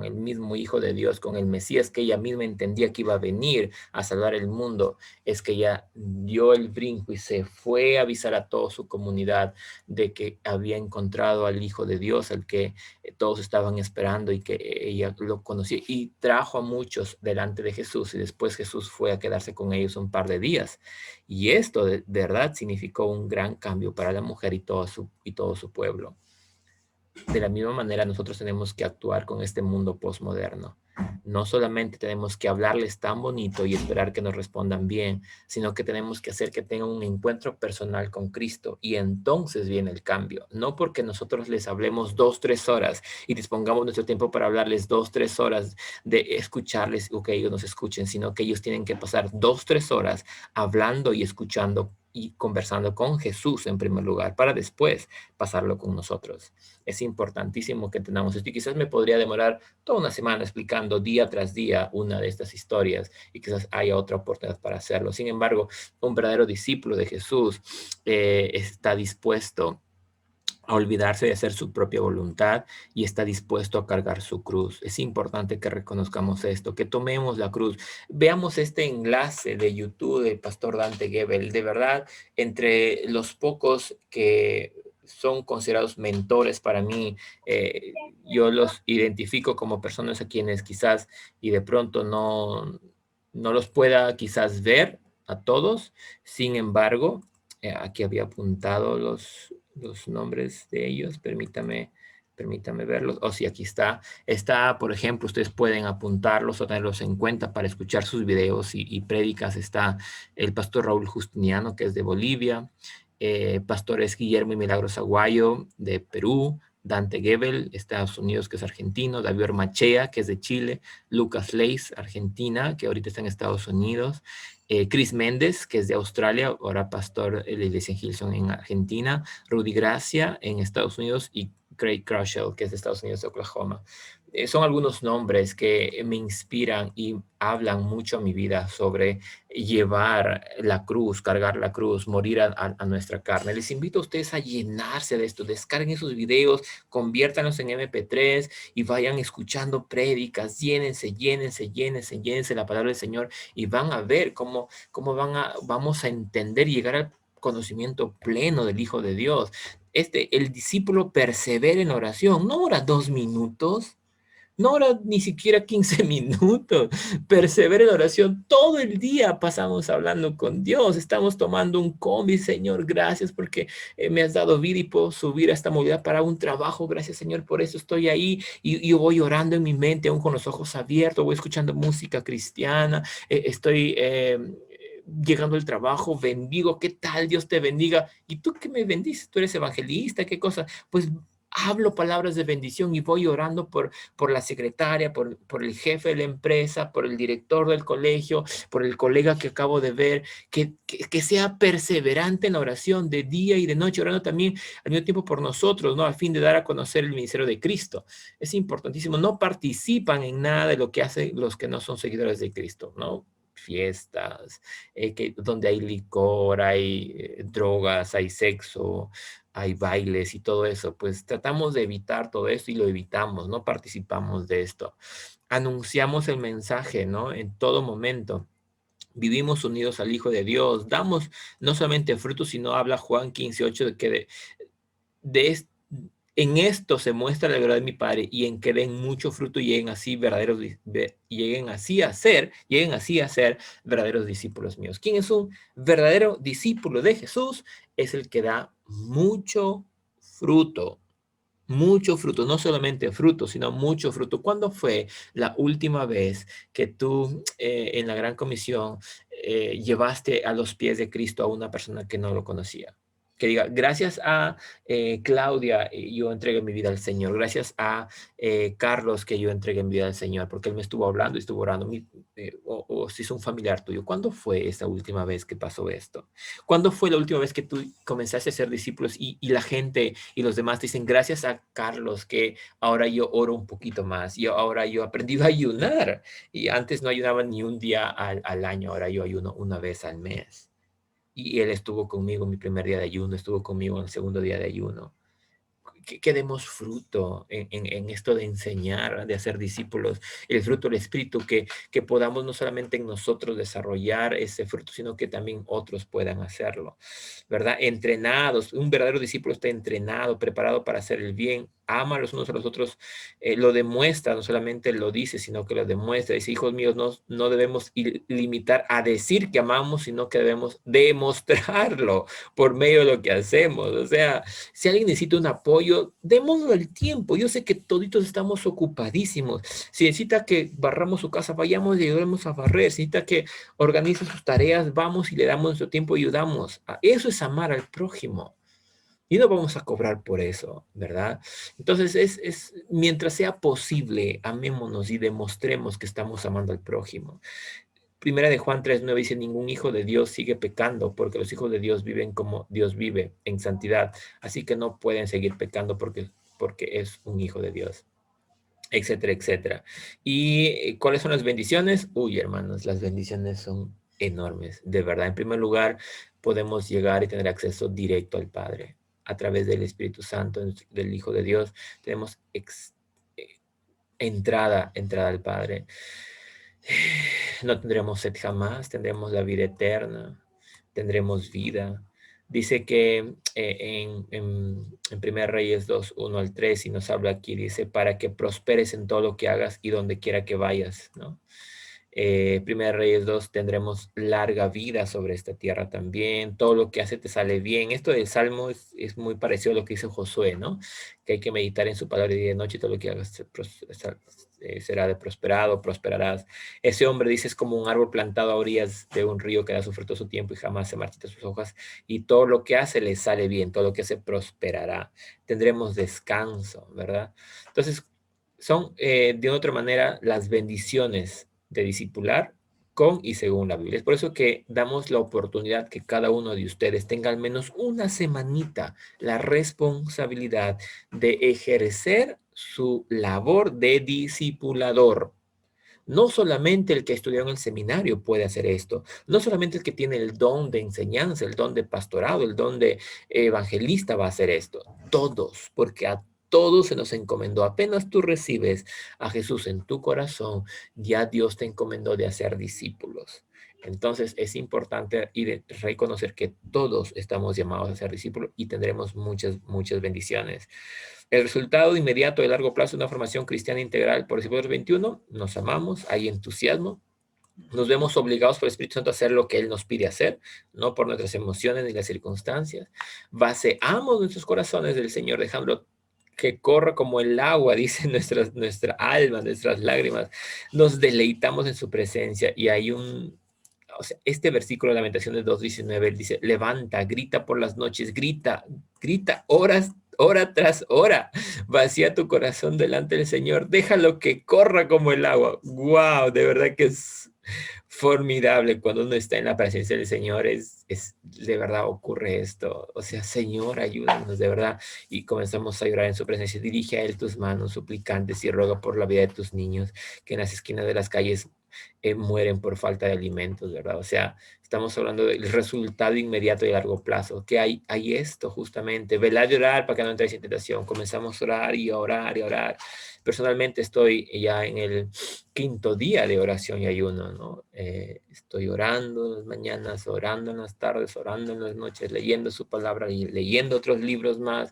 el mismo Hijo de Dios, con el Mesías, que ella misma entendía que iba a venir a salvar el mundo, es que ella dio el brinco y se fue a avisar a toda su comunidad de que había encontrado al Hijo de Dios, al que todos estaban esperando y que ella lo conocía, y trajo a muchos delante de Jesús, y después Jesús fue a quedarse con ellos un par de días. Y esto de verdad significó un gran cambio para la mujer y todo su pueblo. De la misma manera, nosotros tenemos que actuar con este mundo postmoderno. No solamente tenemos que hablarles tan bonito y esperar que nos respondan bien, sino que tenemos que hacer que tengan un encuentro personal con Cristo, y entonces viene el cambio. No porque nosotros les hablemos 2, 3 horas y dispongamos nuestro tiempo para hablarles 2, 3 horas de escucharles o que ellos nos escuchen, sino que ellos tienen que pasar 2, 3 horas hablando y escuchando y conversando con Jesús en primer lugar, para después pasarlo con nosotros. Es importantísimo que entendamos esto, y quizás me podría demorar toda una semana explicando día tras día una de estas historias, y quizás haya otra oportunidad para hacerlo. Sin embargo, un verdadero discípulo de Jesús está dispuesto a olvidarse de hacer su propia voluntad y está dispuesto a cargar su cruz. Es importante que reconozcamos esto, que tomemos la cruz. Veamos este enlace de YouTube del pastor Dante Gebel. De verdad, entre los pocos que son considerados mentores para mí, yo los identifico como personas a quienes quizás y de pronto no los pueda quizás ver a todos. Sin embargo, aquí había apuntado los nombres de ellos, permítame verlos. Oh, sí, aquí está. Está, por ejemplo, ustedes pueden apuntarlos o tenerlos en cuenta para escuchar sus videos y prédicas. Está el pastor Raúl Justiniano, que es de Bolivia, pastores Guillermo y Milagros Aguayo, de Perú, Dante Gebel, Estados Unidos, que es argentino, David Ormachea, que es de Chile, Lucas Leis, Argentina, que ahorita está en Estados Unidos, Chris Méndez, que es de Australia, ahora pastor de la iglesia en Hilson en Argentina, Rudy Gracia en Estados Unidos, y Craig Crushell, que es de Estados Unidos, de Oklahoma. Son algunos nombres que me inspiran y hablan mucho a mi vida sobre llevar la cruz, cargar la cruz, morir a nuestra carne. Les invito a ustedes a llenarse de esto, descarguen esos videos, conviértanlos en MP3 y vayan escuchando prédicas, llénense la palabra del Señor, y van a ver cómo vamos a entender y llegar al conocimiento pleno del Hijo de Dios. El discípulo persevera en oración, no ora 2 minutos, no ora ni siquiera 15 minutos, persevera en oración. Todo el día pasamos hablando con Dios, estamos tomando un combi. Señor, gracias porque me has dado vida y puedo subir a esta movilidad para un trabajo. Gracias, Señor, por eso estoy ahí, y voy orando en mi mente, aún con los ojos abiertos, voy escuchando música cristiana, estoy llegando al trabajo, bendigo. ¿Qué tal? Dios te bendiga. ¿Y tú qué me bendices? ¿Tú eres evangelista? ¿Qué cosa? Pues hablo palabras de bendición y voy orando por la secretaria, por el jefe de la empresa, por el director del colegio, por el colega que acabo de ver, que sea perseverante en la oración de día y de noche, orando también al mismo tiempo por nosotros, ¿no? A fin de dar a conocer el ministerio de Cristo. Es importantísimo. No participan en nada de lo que hacen los que no son seguidores de Cristo, ¿no? Fiestas, donde hay licor, hay drogas, hay sexo, hay bailes y todo eso. Pues tratamos de evitar todo esto y lo evitamos, no participamos de esto. Anunciamos el mensaje, ¿no? En todo momento. Vivimos unidos al Hijo de Dios, damos no solamente frutos, sino habla Juan 15:8 de que de es- en esto se muestra la verdad de mi Padre, y en que den mucho fruto y lleguen así a ser verdaderos discípulos míos. ¿Quién es un verdadero discípulo de Jesús? Es el que da mucho fruto, no solamente fruto, sino mucho fruto. ¿Cuándo fue la última vez que tú en la Gran Comisión llevaste a los pies de Cristo a una persona que no lo conocía? Que diga, gracias a Claudia, yo entregué mi vida al Señor. Gracias a Carlos, que yo entregué mi vida al Señor, porque él me estuvo hablando y estuvo orando. O si es un familiar tuyo, ¿cuándo fue esta última vez que pasó esto? ¿Cuándo fue la última vez que tú comenzaste a ser discípulos y la gente y los demás te dicen, gracias a Carlos, que ahora yo oro un poquito más, y ahora yo he aprendido a ayunar, y antes no ayunaba ni un día al año, ahora yo ayuno una vez al mes? Y él estuvo conmigo en mi primer día de ayuno, estuvo conmigo en el segundo día de ayuno. que demos fruto en esto de enseñar, de hacer discípulos, el fruto del Espíritu, que podamos no solamente en nosotros desarrollar ese fruto, sino que también otros puedan hacerlo, ¿verdad? Entrenados, un verdadero discípulo está entrenado, preparado para hacer el bien, ama los unos a los otros, lo demuestra, no solamente lo dice, sino que lo demuestra. Dice, hijos míos, no debemos limitar a decir que amamos, sino que debemos demostrarlo por medio de lo que hacemos. O sea, si alguien necesita un apoyo, démoslo el tiempo. Yo sé que toditos estamos ocupadísimos. Si necesita que barramos su casa, vayamos y ayudemos a barrer. Si necesita que organice sus tareas, vamos y le damos nuestro tiempo y ayudamos. Eso es amar al prójimo. Y no vamos a cobrar por eso, ¿verdad? Entonces, mientras sea posible, amémonos y demostremos que estamos amando al prójimo. Primera de Juan 3:9 dice, ningún hijo de Dios sigue pecando, porque los hijos de Dios viven como Dios vive, en santidad. Así que no pueden seguir pecando porque es un hijo de Dios, etcétera, etcétera. ¿Y cuáles son las bendiciones? Uy, hermanos, las bendiciones son enormes, de verdad. En primer lugar, podemos llegar y tener acceso directo al Padre a través del Espíritu Santo, del Hijo de Dios. Tenemos entrada al Padre. No tendremos sed jamás, tendremos la vida eterna, tendremos vida. Dice que en 1 Reyes 2, 1 al 3, y nos habla aquí, dice, para que prosperes en todo lo que hagas y donde quiera que vayas, ¿no? 1 Reyes 2, tendremos larga vida sobre esta tierra también, todo lo que hace te sale bien. Esto del Salmo es muy parecido a lo que dice Josué, ¿no? Que hay que meditar en su palabra día y de noche, y todo lo que hagas será de prosperado, prosperarás. Ese hombre, dice, es como un árbol plantado a orillas de un río que da su fruto a su tiempo y jamás se marchita sus hojas, y todo lo que hace le sale bien, todo lo que hace prosperará. Tendremos descanso, ¿verdad? Entonces, son de otra manera las bendiciones de discipular con y según la Biblia. Es por eso que damos la oportunidad que cada uno de ustedes tenga al menos una semanita la responsabilidad de ejercer su labor de discipulador. No solamente el que estudió en el seminario puede hacer esto, no solamente el que tiene el don de enseñanza, el don de pastorado, el don de evangelista va a hacer esto, todos, porque a todos se nos encomendó. Apenas tú recibes a Jesús en tu corazón, ya Dios te encomendó de hacer discípulos. Entonces es importante reconocer que todos estamos llamados a ser discípulos y tendremos muchas, muchas bendiciones. El resultado inmediato de largo plazo de una formación cristiana integral por Discípulos 21, nos amamos, hay entusiasmo, nos vemos obligados por el Espíritu Santo a hacer lo que Él nos pide hacer, no por nuestras emociones ni las circunstancias. Vaciamos nuestros corazones del Señor, dejándolo que corra como el agua, dice nuestra alma, nuestras lágrimas. Nos deleitamos en su presencia y hay o sea, este versículo de Lamentaciones 2:19 dice, levanta, grita por las noches, grita, hora tras hora, vacía tu corazón delante del Señor, déjalo que corra como el agua. Wow, de verdad que es formidable cuando uno está en la presencia del Señor, de verdad ocurre esto. O sea, Señor, ayúdanos de verdad. Y comenzamos a llorar en su presencia. Dirige a Él tus manos suplicantes y ruega por la vida de tus niños que en las esquinas de las calles mueren por falta de alimentos, ¿verdad? O sea, estamos hablando del resultado inmediato y a largo plazo. Que hay esto justamente, velar y orar para que no entréis en tentación. Comenzamos a orar y a orar y a orar. Personalmente estoy ya en el 5.º día de oración y ayuno, ¿no? Estoy orando en las mañanas, orando en las tardes, orando en las noches, leyendo su palabra y leyendo otros libros más,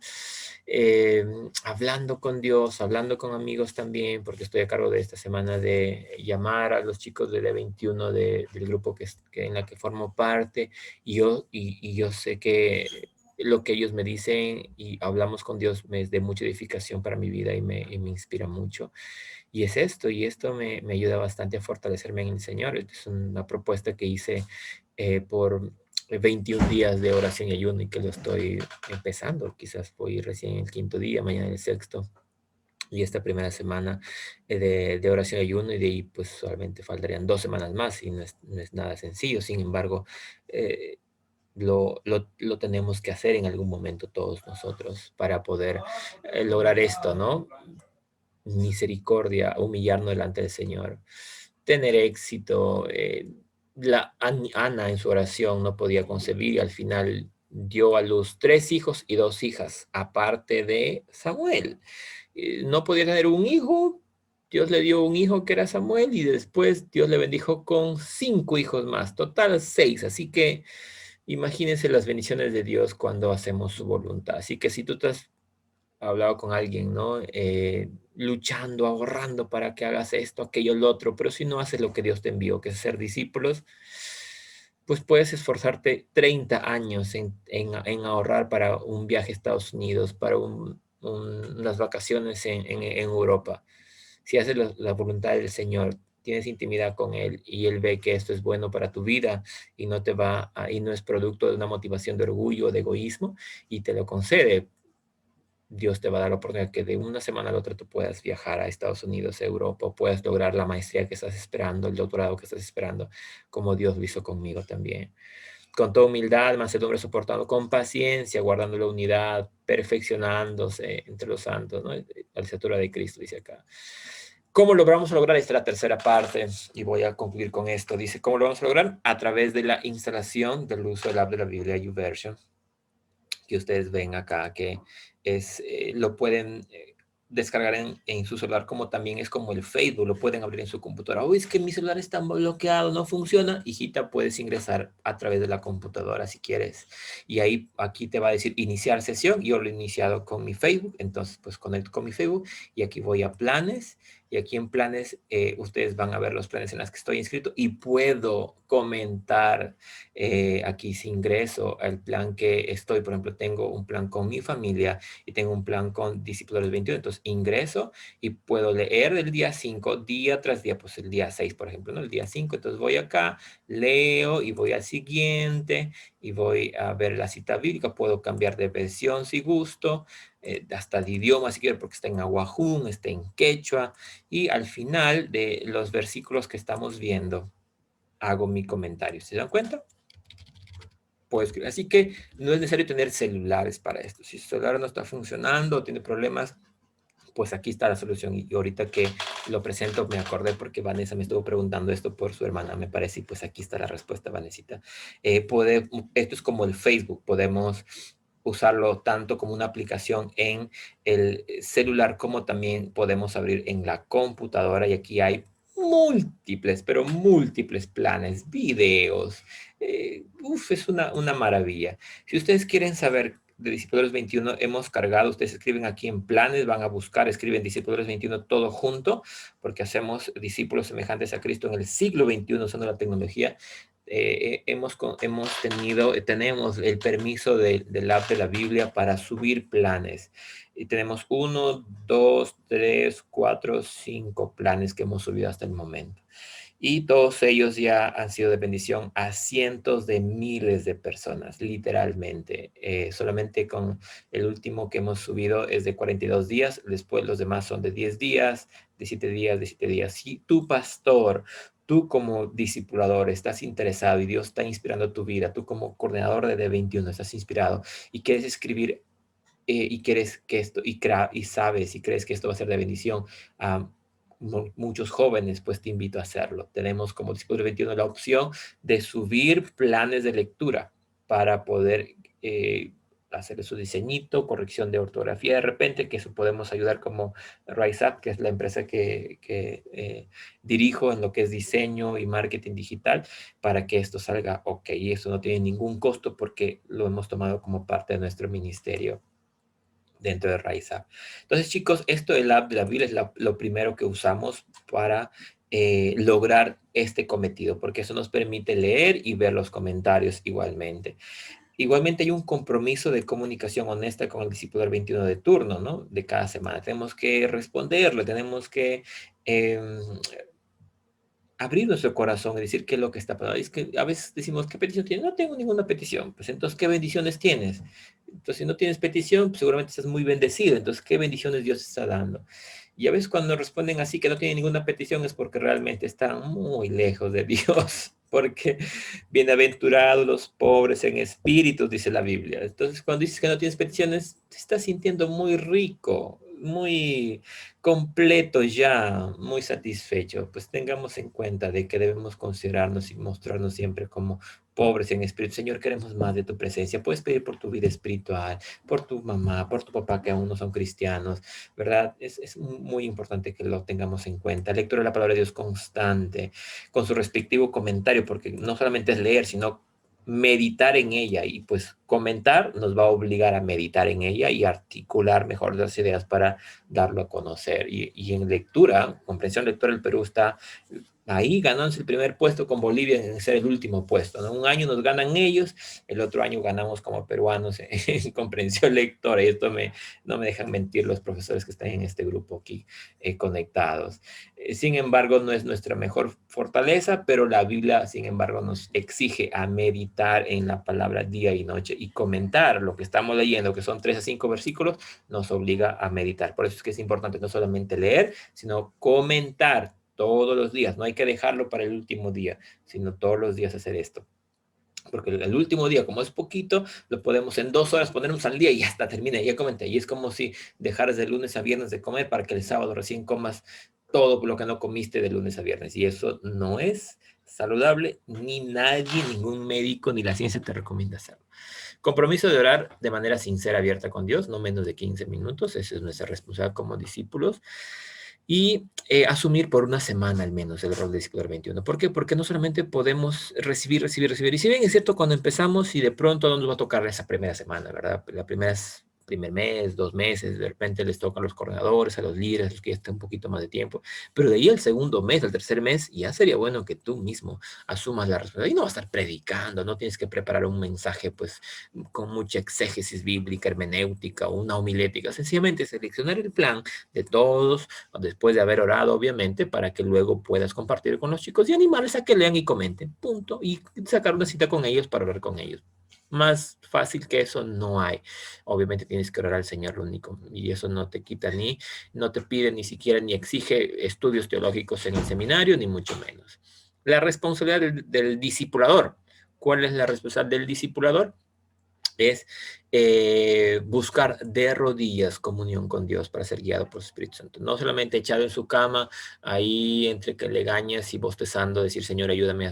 hablando con Dios, hablando con amigos también, porque estoy a cargo de esta semana de llamar a los chicos del E21 del grupo en la que formo parte, y yo sé que lo que ellos me dicen y hablamos con Dios me es de mucha edificación para mi vida y me inspira mucho. Y es esto, y esto me ayuda bastante a fortalecerme en el Señor. Es una propuesta que hice por 21 días de oración y ayuno y que lo estoy empezando. Quizás voy recién en el 5.º día, mañana el 6.º. Y esta primera semana de oración y ayuno, y de ahí pues solamente faltarían 2 semanas más y no es nada sencillo. Sin embargo, lo tenemos que hacer en algún momento todos nosotros para poder lograr esto, ¿no? Misericordia, humillarnos delante del Señor, tener éxito. Ana en su oración no podía concebir y al final dio a luz 3 hijos y 2 hijas, aparte de Samuel. No podía tener un hijo, Dios le dio un hijo que era Samuel y después Dios le bendijo con 5 hijos más, total 6. Así que imagínense las bendiciones de Dios cuando hacemos su voluntad. Así que si tú te has hablado con alguien, ¿no? Luchando, ahorrando para que hagas esto, aquello, lo otro, pero si no haces lo que Dios te envió, que es ser discípulos, pues puedes esforzarte 30 años en ahorrar para un viaje a Estados Unidos, para unas vacaciones en Europa. Si haces la voluntad del Señor, tienes intimidad con Él y Él ve que esto es bueno para tu vida y y no es producto de una motivación de orgullo o de egoísmo y te lo concede. Dios te va a dar la oportunidad que de una semana a la otra tú puedas viajar a Estados Unidos, a Europa, puedas lograr la maestría que estás esperando, el doctorado que estás esperando, como Dios lo hizo conmigo también. Con toda humildad, mansedumbre, soportando con paciencia, guardando la unidad, perfeccionándose entre los santos, ¿no? La estatura de Cristo, dice acá. ¿Cómo lo vamos a lograr? Esta es la tercera parte y voy a concluir con esto. Dice, ¿cómo lo vamos a lograr? A través de la instalación del uso del app de la Biblia YouVersion, que ustedes ven acá, que lo pueden descargar en su celular, como también es como el Facebook, lo pueden abrir en su computadora. Uy, es que mi celular está bloqueado, no funciona. Hijita, puedes ingresar a través de la computadora si quieres. Y ahí, aquí te va a decir iniciar sesión. Yo lo he iniciado con mi Facebook, entonces pues conecto con mi Facebook y aquí voy a planes. Y aquí en planes, ustedes van a ver los planes en los que estoy inscrito y puedo comentar aquí si ingreso al plan que estoy. Por ejemplo, tengo un plan con mi familia y tengo un plan con Discípulos 21. Entonces ingreso y puedo leer el día 5 día tras día, pues el día 6 por ejemplo, ¿no? El día 5 entonces voy acá, leo y voy al siguiente y voy a ver la cita bíblica. Puedo cambiar de versión si gusto, hasta de idioma si quiero, porque está en aguajún, está en quechua. Y al final de los versículos que estamos viendo, hago mi comentario. ¿Se dan cuenta? Puedo escribir. Así que no es necesario tener celulares para esto. Si su celular no está funcionando o tiene problemas, pues aquí está la solución. Y ahorita que lo presento me acordé porque Vanessa me estuvo preguntando esto por su hermana, me parece, y pues aquí está la respuesta, Vanesita. Esto es como el Facebook, podemos usarlo tanto como una aplicación en el celular como también podemos abrir en la computadora y aquí hay múltiples, pero múltiples planes, videos. Es una maravilla. Si ustedes quieren saber de Discípulos 21 hemos cargado, ustedes escriben aquí en planes, van a buscar, escriben Discípulos 21 todo junto, porque hacemos discípulos semejantes a Cristo en el siglo XXI usando la tecnología. Tenemos el permiso del app de la Biblia para subir planes. Y tenemos 1, 2, 3, 4, 5 planes que hemos subido hasta el momento. Y todos ellos ya han sido de bendición a cientos de miles de personas, literalmente. Solamente con el último que hemos subido es de 42 días, después los demás son de 10 días, de 7 días, de 7 días. Si tu pastor, tú como discipulador estás interesado y Dios está inspirando tu vida, tú como coordinador de D21 estás inspirado y quieres escribir y quieres que esto, y sabes y crees que esto va a ser de bendición a muchos jóvenes, pues te invito a hacerlo. Tenemos como Discípulos 21 la opción de subir planes de lectura para poder hacer su diseñito, corrección de ortografía de repente, que eso podemos ayudar como RiseUp, que es la empresa que dirijo en lo que es diseño y marketing digital, para que esto salga ok. Y eso no tiene ningún costo porque lo hemos tomado como parte de nuestro ministerio dentro de RiseUp. Entonces, chicos, esto del app de la Biblia es lo primero que usamos para lograr este cometido, porque eso nos permite leer y ver los comentarios igualmente. Igualmente hay un compromiso de comunicación honesta con el discípulo 21 de turno, ¿no? De cada semana. Tenemos que responderle, tenemos que abrir nuestro corazón y decir qué es lo que está pasando. Es que a veces decimos, ¿qué petición tienes? No tengo ninguna petición. Pues entonces, ¿qué bendiciones tienes? Entonces, si no tienes petición, pues seguramente estás muy bendecido. Entonces, ¿qué bendiciones Dios está dando? Y a veces cuando responden así que no tienen ninguna petición es porque realmente están muy lejos de Dios. Porque bienaventurados los pobres en espíritu, dice la Biblia. Entonces, cuando dices que no tienes peticiones, te estás sintiendo muy rico, muy completos ya, muy satisfechos, pues tengamos en cuenta de que debemos considerarnos y mostrarnos siempre como pobres en espíritu. Señor, queremos más de tu presencia. Puedes pedir por tu vida espiritual, por tu mamá, por tu papá, que aún no son cristianos, ¿verdad? Es muy importante que lo tengamos en cuenta. Lectura de la palabra de Dios constante, con su respectivo comentario, porque no solamente es leer, sino meditar en ella, y pues comentar nos va a obligar a meditar en ella y articular mejor las ideas para darlo a conocer. Y en lectura, comprensión lectora, el Perú está ahí ganándose el primer puesto con Bolivia en ser el último puesto, ¿no? Un año nos ganan ellos, el otro año ganamos como peruanos en comprensión lectora, y esto no me dejan mentir los profesores que están en este grupo aquí conectados. Sin embargo, no es nuestra mejor fortaleza, pero la Biblia, sin embargo, nos exige a meditar en la palabra día y noche, y comentar lo que estamos leyendo, que son 3 a 5 versículos, nos obliga a meditar. Por eso es que es importante no solamente leer, sino comentar todos los días. No hay que dejarlo para el último día, sino todos los días hacer esto. Porque el último día, como es poquito, lo podemos en 2 horas ponernos al día y hasta termina, ya comenté. Y es como si dejaras de lunes a viernes de comer para que el sábado recién comas todo lo que no comiste de lunes a viernes. Y eso no es saludable, ni nadie, ningún médico, ni la ciencia te recomienda hacerlo. Compromiso de orar de manera sincera, abierta con Dios, no menos de 15 minutos. Esa es nuestra responsabilidad como discípulos. Y asumir por una semana al menos el rol de discipulador 21. ¿Por qué? Porque no solamente podemos recibir, recibir, recibir. Y si bien es cierto, cuando empezamos y de pronto no nos va a tocar esa primera semana, ¿verdad? La primera es primer mes, 2 meses, de repente les tocan a los coordinadores, a los líderes, los que ya están un poquito más de tiempo. Pero de ahí al segundo mes, al tercer mes, ya sería bueno que tú mismo asumas la responsabilidad. Y no vas a estar predicando, no tienes que preparar un mensaje pues con mucha exégesis bíblica, hermenéutica o una homilética. Sencillamente seleccionar el plan de todos, después de haber orado, obviamente, para que luego puedas compartir con los chicos y animarles a que lean y comenten, punto, y sacar una cita con ellos para hablar con ellos. Más fácil que eso no hay. Obviamente tienes que orar al Señor, lo único, y eso no te quita no te pide ni siquiera ni exige estudios teológicos en el seminario, ni mucho menos. La responsabilidad del discipulador. ¿Cuál es la responsabilidad del discipulador? Es buscar de rodillas comunión con Dios para ser guiado por el Espíritu Santo. No solamente echado en su cama, ahí entre que le gañas y bostezando, decir, Señor, ayúdame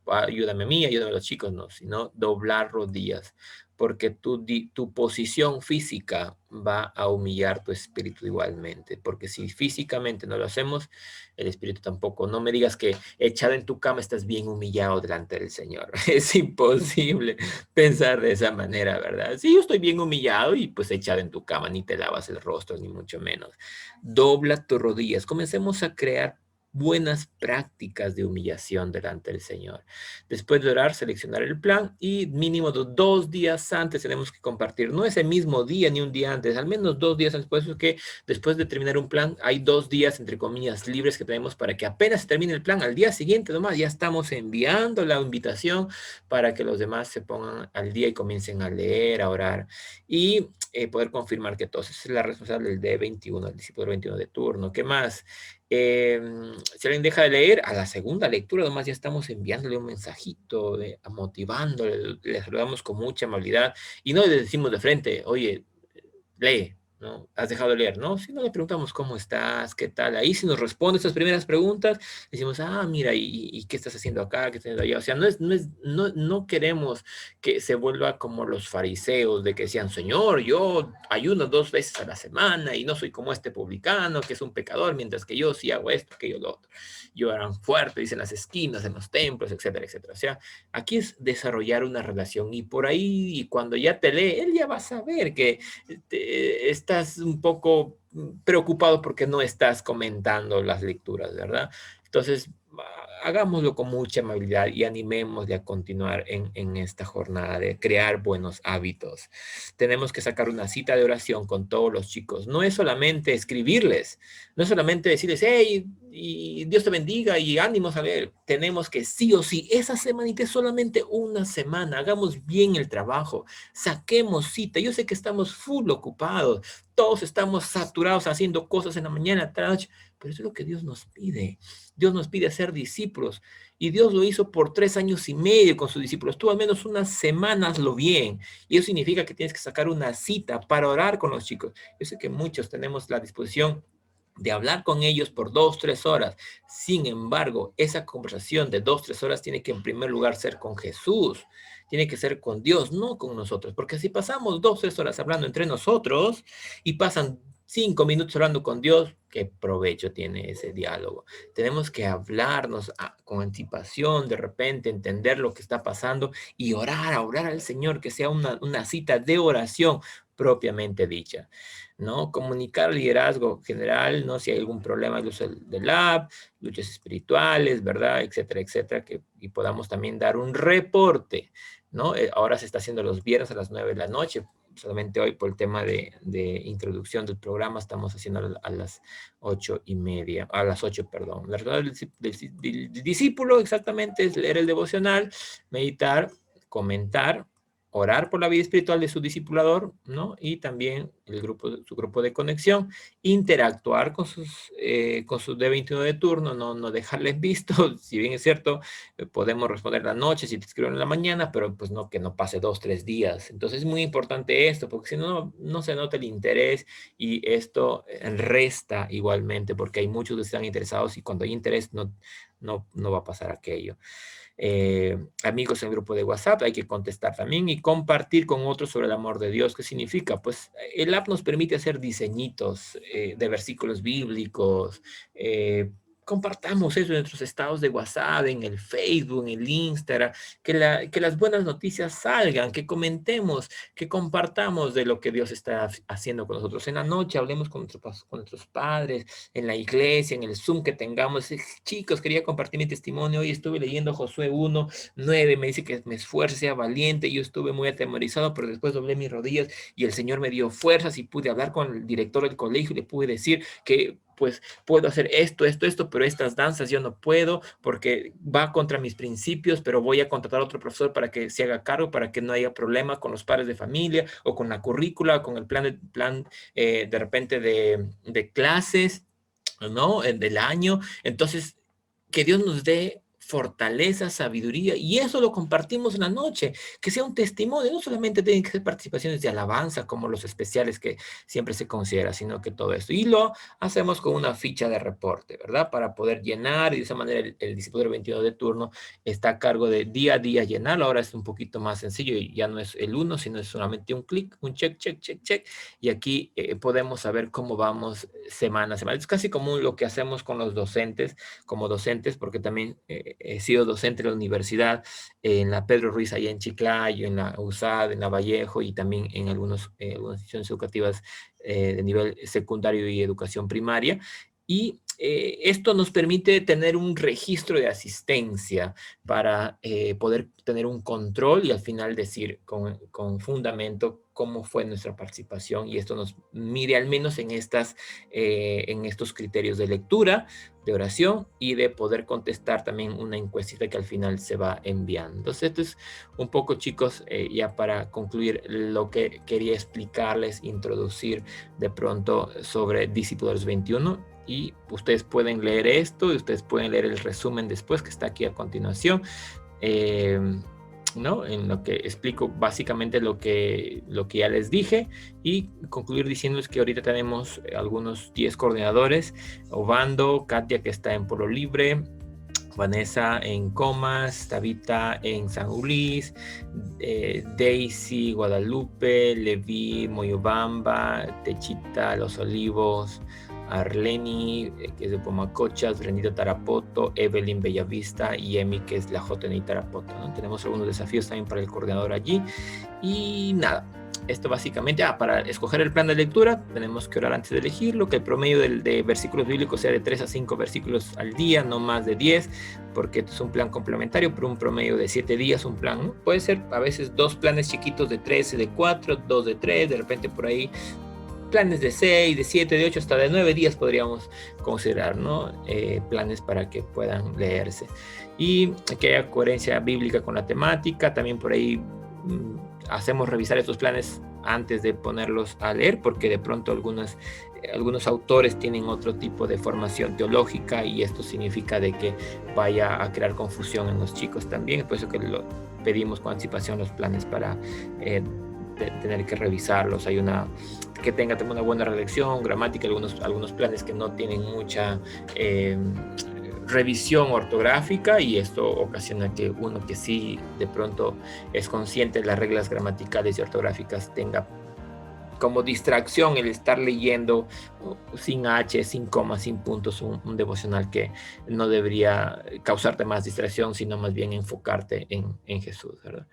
ayúdame a mí, ayúdame a los chicos, no, sino doblar rodillas, porque tu posición física va a humillar tu espíritu igualmente, porque si físicamente no lo hacemos, el espíritu tampoco. No me digas que echado en tu cama estás bien humillado delante del Señor. Es imposible pensar de esa manera, ¿verdad? Sí, yo estoy bien humillado y pues echado en tu cama, ni te lavas el rostro, ni mucho menos. Dobla tus rodillas. Comencemos a crear buenas prácticas de humillación delante del Señor. Después de orar, seleccionar el plan, y mínimo 2 días antes tenemos que compartir, no ese mismo día ni un día antes, al menos 2 días antes, porque después de terminar un plan hay 2 días, entre comillas, libres que tenemos para que apenas se termine el plan, al día siguiente nomás ya estamos enviando la invitación para que los demás se pongan al día y comiencen a leer, a orar y poder confirmar que todos. Esa es la responsable del D21, el discípulo 21 de turno. ¿Qué más? Si alguien deja de leer, a la segunda lectura nomás ya estamos enviándole un mensajito, motivándole, le saludamos con mucha amabilidad y no le decimos de frente, oye, lee, ¿no? ¿Has dejado de leer? No, si no le preguntamos cómo estás, qué tal. Ahí si nos responde esas primeras preguntas, decimos, ah, mira, ¿y qué estás haciendo acá? ¿Qué estás haciendo allá? O sea, no queremos que se vuelva como los fariseos, de que decían, Señor, yo ayuno 2 veces a la semana y no soy como este publicano, que es un pecador, mientras que yo sí hago esto, aquello, lo otro. Yo era fuerte, dicen las esquinas, en los templos, etcétera, etcétera. O sea, aquí es desarrollar una relación, y por ahí, y cuando ya te lee, él ya va a saber que estás un poco preocupado porque no estás comentando las lecturas, ¿verdad? Entonces, hagámoslo con mucha amabilidad y animémosle a continuar en esta jornada de crear buenos hábitos. Tenemos que sacar una cita de oración con todos los chicos. No es solamente escribirles, no es solamente decirles, hey, y Dios te bendiga y ánimos a ver. Tenemos que sí o sí, esa semanita es solamente una semana, hagamos bien el trabajo, saquemos cita. Yo sé que estamos full ocupados, todos estamos saturados haciendo cosas en la mañana, tarde, pero eso es lo que Dios nos pide. Dios nos pide hacer ser discípulos. Y Dios lo hizo por 3 años y medio con sus discípulos. Tú al menos unas semanas lo bien. Y eso significa que tienes que sacar una cita para orar con los chicos. Yo sé que muchos tenemos la disposición de hablar con ellos por 2, 3 horas. Sin embargo, esa conversación de 2, 3 horas tiene que en primer lugar ser con Jesús, tiene que ser con Dios, no con nosotros, porque si pasamos 2, 3 horas hablando entre nosotros y pasan 5 minutos hablando con Dios, ¿qué provecho tiene ese diálogo? Tenemos que hablarnos con anticipación, de repente entender lo que está pasando y orar al Señor, que sea una cita de oración propiamente dicha, ¿no? Comunicar liderazgo general, ¿no? Si hay algún problema de uso del app, luchas espirituales, ¿verdad? Etcétera, etcétera, y podamos también dar un reporte, ¿no? Ahora se está haciendo los viernes a las 9 de la noche, solamente hoy por el tema de introducción del programa estamos haciendo a las 8:30, a las 8, perdón. La verdad del discípulo exactamente es leer el devocional, meditar, comentar, orar por la vida espiritual de su discipulador, ¿no? Y también su grupo de conexión, interactuar con sus D21 de turno, no dejarles visto, si bien es cierto, podemos responder en la noche si te escriben en la mañana, pero pues no que no pase 2, 3 días. Entonces es muy importante esto, porque si no, no se nota el interés y esto resta igualmente, porque hay muchos que están interesados y cuando hay interés no va a pasar aquello. Amigos en el grupo de WhatsApp, hay que contestar también y compartir con otros sobre el amor de Dios. ¿Qué significa? Pues el app nos permite hacer diseñitos de versículos bíblicos. Compartamos eso en nuestros estados de WhatsApp, en el Facebook, en el Instagram, que las buenas noticias salgan, que comentemos, que compartamos de lo que Dios está haciendo con nosotros. En la noche hablemos con nuestros padres, en la iglesia, en el Zoom que tengamos. Chicos, quería compartir mi testimonio. Hoy estuve leyendo Josué 1:9, me dice que me esfuerce, sea valiente. Yo estuve muy atemorizado, pero después doblé mis rodillas y el Señor me dio fuerzas y pude hablar con el director del colegio y le pude decir que pues puedo hacer esto, pero estas danzas yo no puedo porque va contra mis principios, pero voy a contratar a otro profesor para que se haga cargo, para que no haya problema con los padres de familia o con la currícula, o con el plan de repente de clases, ¿no? Del año. Entonces, que Dios nos dé fortaleza, sabiduría, y eso lo compartimos en la noche, que sea un testimonio, no solamente tienen que ser participaciones de alabanza como los especiales que siempre se considera, sino que todo esto, y lo hacemos con una ficha de reporte, ¿verdad? Para poder llenar, y de esa manera el discípulo 22 de turno está a cargo de día a día llenarlo. Ahora es un poquito más sencillo, y ya no es el 1, sino es solamente un clic, un check, y aquí podemos saber cómo vamos semana a semana. Es casi como lo que hacemos con los docentes, como docentes, porque también he sido docente en la universidad, en la Pedro Ruiz, allá en Chiclayo, en la USAD, en la Vallejo, y también en algunas instituciones educativas de nivel secundario y educación primaria. Y esto nos permite tener un registro de asistencia para poder tener un control y al final decir con fundamento cómo fue nuestra participación, y esto nos mide al menos en estos criterios de lectura, de oración y de poder contestar también una encuestita que al final se va enviando. Entonces esto es un poco, chicos, ya para concluir lo que quería explicarles, introducir de pronto sobre Discípulos 21. Y ustedes pueden leer esto y ustedes pueden leer el resumen después, que está aquí a continuación, ¿no? En lo que explico básicamente lo que ya les dije, y concluir diciéndoles que ahorita tenemos algunos 10 coordinadores: Obando, Katia, que está en Polo Libre, Vanessa en Comas, Tabita en San Luis, Daisy, Guadalupe, Levi, Moyobamba, Techita, Los Olivos, Arleni, que es de Pomacochas, Renito Tarapoto, Evelyn Bellavista y Emi, que es la JNI Tarapoto, ¿no? Tenemos algunos desafíos también para el coordinador allí. Y nada, esto básicamente, para escoger el plan de lectura tenemos que orar antes de elegirlo, que el promedio de versículos bíblicos sea de 3 a 5 versículos al día, no más de 10, porque es un plan complementario, pero un promedio de 7 días un plan, ¿no? Puede ser a veces 2 planes chiquitos de 13, de 4, 2 de 3, de repente por ahí planes de 6, de 7, de 8, hasta de 9 días podríamos considerar, ¿no? Planes para que puedan leerse. Y que haya coherencia bíblica con la temática. También por ahí hacemos revisar estos planes antes de ponerlos a leer, porque de pronto algunos autores tienen otro tipo de formación teológica y esto significa de que vaya a crear confusión en los chicos también. Es por eso que lo pedimos con anticipación los planes para tener que revisarlos. Que tenga una buena redacción, gramática, algunos planes que no tienen mucha revisión ortográfica, y esto ocasiona que uno que sí de pronto es consciente de las reglas gramaticales y ortográficas tenga como distracción el estar leyendo sin H, sin comas, sin puntos, un devocional que no debería causarte más distracción, sino más bien enfocarte en Jesús, ¿verdad?